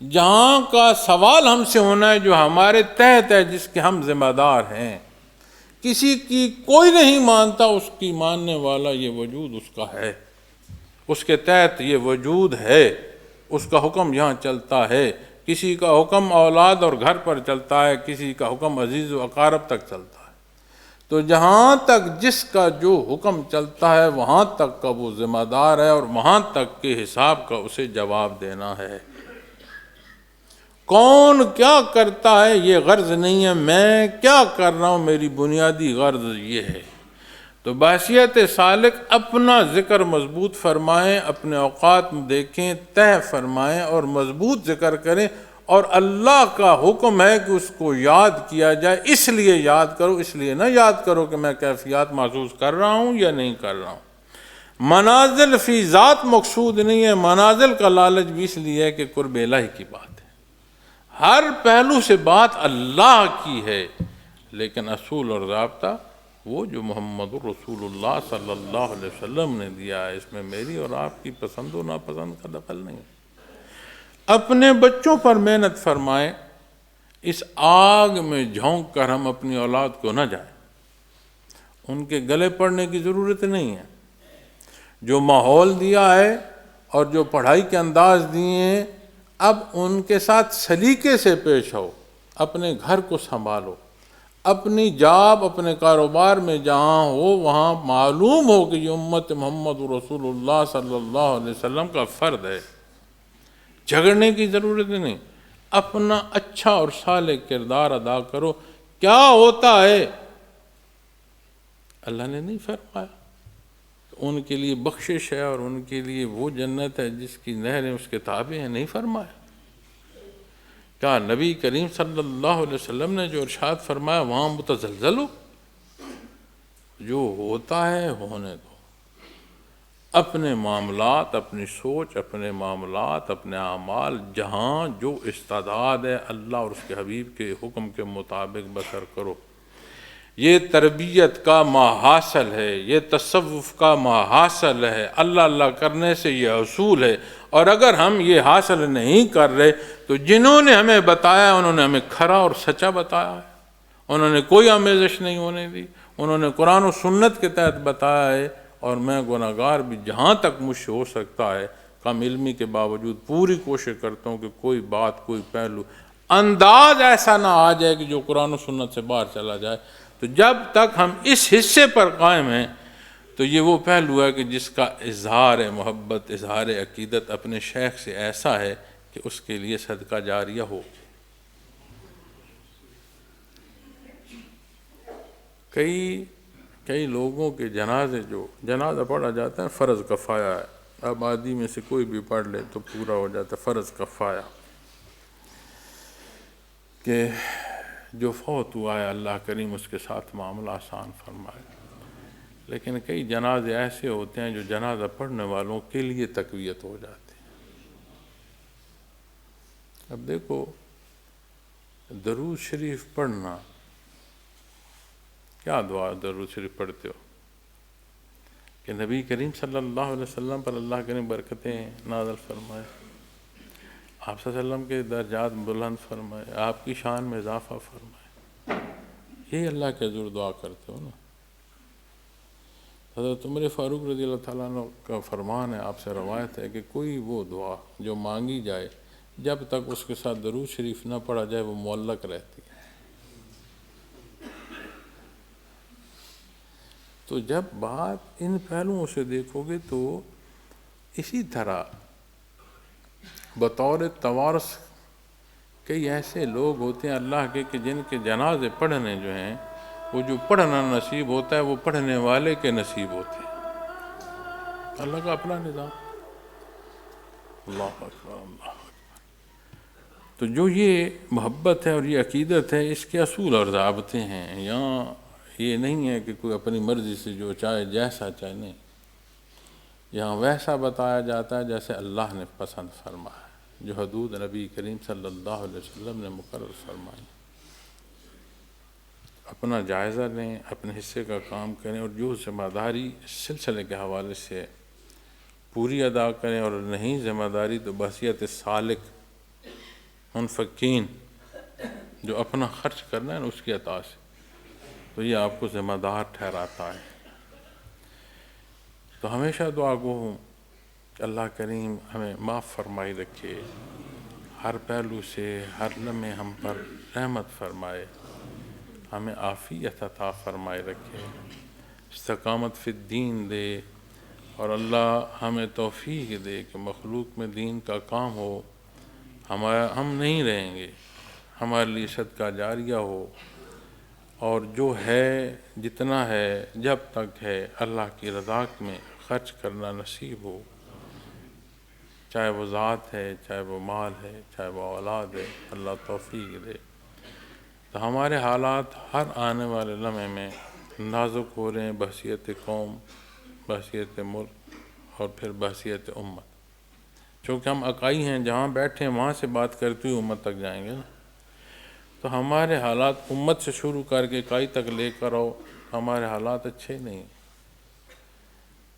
جہاں کا سوال ہم سے ہونا ہے، جو ہمارے تحت ہے، جس کے ہم ذمہ دار ہیں، کسی کی کوئی نہیں مانتا، اس کی ماننے والا یہ وجود اس کا ہے، اس کے تحت یہ وجود ہے، اس کا حکم یہاں چلتا ہے۔ کسی کا حکم اولاد اور گھر پر چلتا ہے، کسی کا حکم عزیز و اقارب تک چلتا ہے۔ تو جہاں تک جس کا جو حکم چلتا ہے وہاں تک کا وہ ذمہ دار ہے، اور وہاں تک کے حساب کا اسے جواب دینا ہے۔ کون کیا کرتا ہے یہ غرض نہیں ہے، میں کیا کر رہا ہوں میری بنیادی غرض یہ ہے۔ تو بحیثیت سالک اپنا ذکر مضبوط فرمائیں، اپنے اوقات میں دیکھیں، طے فرمائیں اور مضبوط ذکر کریں، اور اللہ کا حکم ہے کہ اس کو یاد کیا جائے، اس لیے یاد کرو، اس لیے نہ یاد کرو کہ میں کیفیات محسوس کر رہا ہوں یا نہیں کر رہا ہوں۔ منازل فی ذات مقصود نہیں ہے، منازل کا لالچ بھی اس لیے ہے کہ قرب الہی کی بات ہے، ہر پہلو سے بات اللہ کی ہے، لیکن اصول اور ضابطہ وہ جو محمد رسول اللہ صلی اللہ علیہ وسلم نے دیا ہے، اس میں میری اور آپ کی پسند و ناپسند کا دخل نہیں۔ اپنے بچوں پر محنت فرمائیں، اس آگ میں جھونک کر ہم اپنی اولاد کو نہ جائیں، ان کے گلے پڑنے کی ضرورت نہیں ہے۔ جو ماحول دیا ہے اور جو پڑھائی کے انداز دیے ہیں، اب ان کے ساتھ سلیقے سے پیش ہو، اپنے گھر کو سنبھالو، اپنی جاب اپنے کاروبار میں جہاں ہو وہاں معلوم ہو کہ یہ امت محمد رسول اللہ صلی اللہ علیہ وسلم کا فرد ہے۔ جھگڑنے کی ضرورت نہیں، اپنا اچھا اور صالح کردار ادا کرو۔ کیا ہوتا ہے؟ اللہ نے نہیں فرمایا ان کے لیے بخشش ہے اور ان کے لیے وہ جنت ہے جس کی نہریں اس کے تابع ہیں؟ نہیں فرمایا۔ کیا نبی کریم صلی اللہ علیہ وسلم نے جو ارشاد فرمایا وہاں متزلزل ہو؟ جو ہوتا ہے ہونے دو، اپنے معاملات، اپنی سوچ، اپنے معاملات، اپنے اعمال جہاں جو استعداد ہے اللہ اور اس کے حبیب کے حکم کے مطابق بسر کرو۔ یہ تربیت کا محاصل ہے، یہ تصوف کا محاصل ہے، اللہ اللہ کرنے سے یہ حصول ہے۔ اور اگر ہم یہ حاصل نہیں کر رہے تو جنہوں نے ہمیں بتایا انہوں نے ہمیں کھرا اور سچا بتایا ہے، انہوں نے کوئی آمیزش نہیں ہونے دی، انہوں نے قرآن و سنت کے تحت بتایا ہے۔ اور میں گناہگار بھی جہاں تک مجھ سے ہو سکتا ہے کم علمی کے باوجود پوری کوشش کرتا ہوں کہ کوئی بات، کوئی پہلو، انداز ایسا نہ آ جائے کہ جو قرآن و سنت سے باہر چلا جائے۔ تو جب تک ہم اس حصے پر قائم ہیں تو یہ وہ پہلو ہے کہ جس کا اظہار محبت، اظہار عقیدت اپنے شیخ سے ایسا ہے کہ اس کے لیے صدقہ جاریہ ہو۔ کئی لوگوں کے جنازے، جو جنازہ پڑھا جاتا ہے فرض کفایہ ہے، آبادی میں سے کوئی بھی پڑھ لے تو پورا ہو جاتا ہے، فرض کفایہ، کہ جو فوت ہوا ہے اللہ کریم اس کے ساتھ معاملہ آسان فرمائے۔ لیکن کئی جنازے ایسے ہوتے ہیں جو جنازہ پڑھنے والوں کے لیے تقویت ہو جاتے ہیں۔ اب دیکھو، درود شریف پڑھنا، کیا دعا درود شریف پڑھتے ہو کہ نبی کریم صلی اللہ علیہ وسلم پر اللہ کریم برکتیں نازل فرمائے، آپ صلی اللہ علیہ وسلم کے درجات بلند فرمائے، آپ کی شان میں اضافہ فرمائے، یہی اللہ کے حضور دعا کرتے ہو نا۔ حضرت عمر فاروق رضی اللہ تعالیٰ عنہ کا فرمان ہے، آپ سے روایت ہے کہ کوئی وہ دعا جو مانگی جائے جب تک اس کے ساتھ درود شریف نہ پڑھا جائے وہ معلق رہتی ہے۔ تو جب بات ان پہلوؤں سے دیکھو گے تو اسی طرح بطور توارث کئی ایسے لوگ ہوتے ہیں اللہ کے کہ جن کے جنازے پڑھنے جو ہیں، وہ جو پڑھنا نصیب ہوتا ہے وہ پڑھنے والے کے نصیب ہوتے ہیں۔ اللہ کا اپنا نظام۔ اللہ اکبر، اللہ اکبر۔ تو جو یہ محبت ہے اور یہ عقیدت ہے، اس کے اصول اور ضابطے ہیں۔ یہاں یہ نہیں ہے کہ کوئی اپنی مرضی سے جو چاہے جیسا چاہے، نہیں، یہاں ویسا بتایا جاتا ہے جیسے اللہ نے پسند فرمایا، جو حدود نبی کریم صلی اللہ علیہ وسلم نے مقرر فرمائی۔ اپنا جائزہ لیں، اپنے حصے کا کام کریں، اور جو ذمہ داری سلسلے کے حوالے سے پوری ادا کریں، اور نہیں ذمہ داری تو بحیثیت سالک منفقین جو اپنا خرچ کرنا ہے اس کی عطا سے، تو یہ آپ کو ذمہ دار ٹھہراتا ہے۔ تو ہمیشہ دعا گو ہوں کہ اللہ کریم ہمیں معاف فرمائی رکھے، ہر پہلو سے ہر لمحے ہم پر رحمت فرمائے، ہمیں عافیت عطا فرمائے رکھے، استقامت فی الدین دے، اور اللہ ہمیں توفیق دے کہ مخلوق میں دین کا کام ہو، ہم نہیں رہیں گے، ہمارے لیے صدقہ جاریہ ہو، اور جو ہے جتنا ہے جب تک ہے اللہ کی رضا میں خرچ کرنا نصیب ہو، چاہے وہ ذات ہے، چاہے وہ مال ہے، چاہے وہ اولاد ہے، اللہ توفیق دے۔ تو ہمارے حالات ہر آنے والے لمحے میں نازک ہو رہے ہیں بحیثیت قوم، بحیثیت ملک، اور پھر بحیثیت امت۔ چونکہ ہم اکائی ہیں، جہاں بیٹھے ہیں وہاں سے بات کرتے ہوئے امت تک جائیں گے نا، تو ہمارے حالات امت سے شروع کر کے اکائی تک لے کر آؤ، ہمارے حالات اچھے نہیں،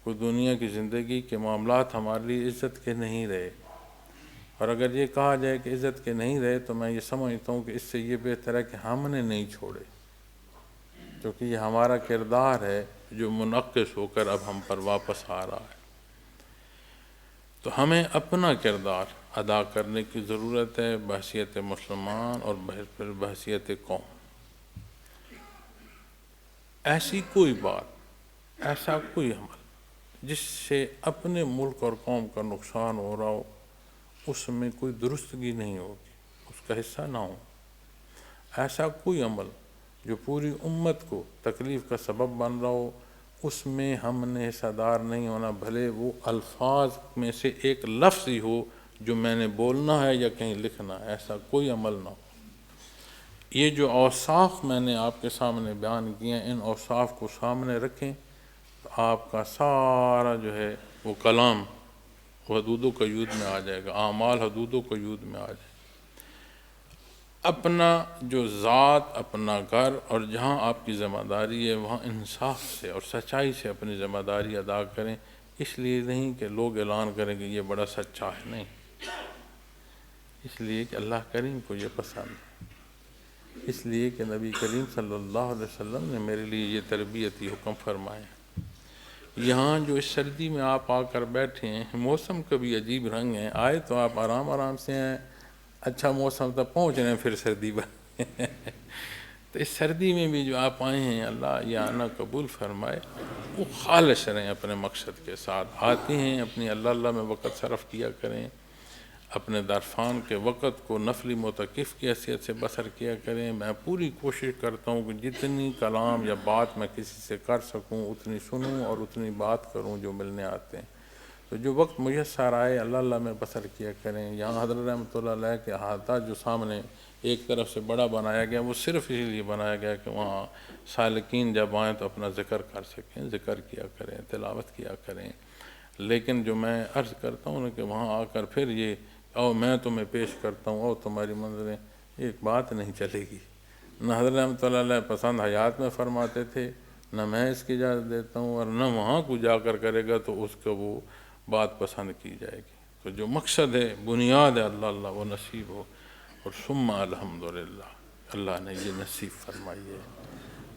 کوئی دنیا کی زندگی کے معاملات ہمارے لیے عزت کے نہیں رہے۔ اور اگر یہ کہا جائے کہ عزت کے نہیں رہے تو میں یہ سمجھتا ہوں کہ اس سے یہ بہتر ہے کہ ہم نے نہیں چھوڑے، کیونکہ یہ ہمارا کردار ہے جو منعکس ہو کر اب ہم پر واپس آ رہا ہے۔ تو ہمیں اپنا کردار ادا کرنے کی ضرورت ہے بحیثیت مسلمان اور پھر بحیثیت قوم۔ ایسی کوئی بات، ایسا کوئی عمل جس سے اپنے ملک اور قوم کا نقصان ہو رہا ہو، اس میں کوئی درستگی نہیں ہوگی، اس کا حصہ نہ ہو۔ ایسا کوئی عمل جو پوری امت کو تکلیف کا سبب بن رہا ہو، اس میں ہم نے حصہ دار نہیں ہونا، بھلے وہ الفاظ میں سے ایک لفظ ہی ہو جو میں نے بولنا ہے یا کہیں لکھنا ہے، ایسا کوئی عمل نہ ہو۔ یہ جو اوصاف میں نے آپ کے سامنے بیان کیے ہیں، ان اوصاف کو سامنے رکھیں تو آپ کا سارا جو ہے وہ کلام حدود و قیود میں آ جائے گا، اعمال حدود و قیود میں آ جائے گا۔ اپنا جو ذات، اپنا گھر اور جہاں آپ کی ذمہ داری ہے وہاں انصاف سے اور سچائی سے اپنی ذمہ داری ادا کریں، اس لیے نہیں کہ لوگ اعلان کریں کہ یہ بڑا سچا ہے، نہیں، اس لیے کہ اللہ کریم کو یہ پسند ہے، اس لیے کہ نبی کریم صلی اللہ علیہ وسلم نے میرے لیے یہ تربیتی حکم فرمایا۔ یہاں جو اس سردی میں آپ آ کر بیٹھے ہیں، موسم کا بھی عجیب رنگ ہے، آئے تو آپ آرام آرام سے ہیں، اچھا موسم تک پہنچ رہے ہیں پھر سردی بن تو اس سردی میں بھی جو آپ آئے ہیں، اللہ یہ آنا قبول فرمائے، وہ خالص رہیں اپنے مقصد کے ساتھ، آتے ہیں اپنی اللہ میں وقت صرف کیا کریں، اپنے درفان کے وقت کو نفلی معتکف کی حیثیت سے بسر کیا کریں۔ میں پوری کوشش کرتا ہوں کہ جتنی کلام یا بات میں کسی سے کر سکوں اتنی سنوں اور اتنی بات کروں جو ملنے آتے ہیں، تو جو وقت میسر آئے اللہ میں بسر کیا کریں۔ یہاں حضرت رحمۃ اللہ علیہ کے احاطہ جو سامنے ایک طرف سے بڑا بنایا گیا، وہ صرف اسی لیے بنایا گیا کہ وہاں سالکین جب آئیں تو اپنا ذکر کر سکیں، ذکر کیا کریں، تلاوت کیا کریں۔ لیکن جو میں عرض کرتا ہوں کہ وہاں آ کر پھر یہ او میں تمہیں پیش کرتا ہوں او تمہاری منظریں، ایک بات نہیں چلے گی۔ نہ حضرت رحمۃ اللہ علیہ پسند حیات میں فرماتے تھے، نہ میں اس کی اجازت دیتا ہوں، اور نہ وہاں کو جا کر کرے گا تو اس کو وہ بات پسند کی جائے گی۔ تو جو مقصد ہے، بنیاد ہے اللہ وہ نصیب ہو، اور ثم الحمدللہ اللہ نے یہ نصیب فرمائی ہے۔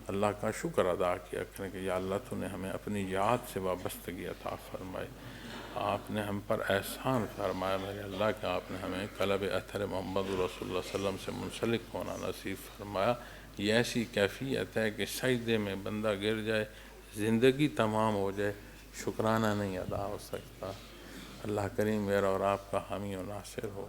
اللہ کا شکر ادا کیا کریں کہ یا اللہ تو نے ہمیں اپنی یاد سے وابستگی عطا فرمائی، آپ نے ہم پر احسان فرمایا میرے اللہ کہ آپ نے ہمیں قلب اثر محمد رسول اللہ صلی اللہ علیہ وسلم سے منسلک ہونا نصیب فرمایا۔ یہ ایسی کیفیت ہے کہ سجدے میں بندہ گر جائے، زندگی تمام ہو جائے، شکرانہ نہیں ادا ہو سکتا۔ اللہ کریم میرا اور آپ کا حامی و ناصر ہو۔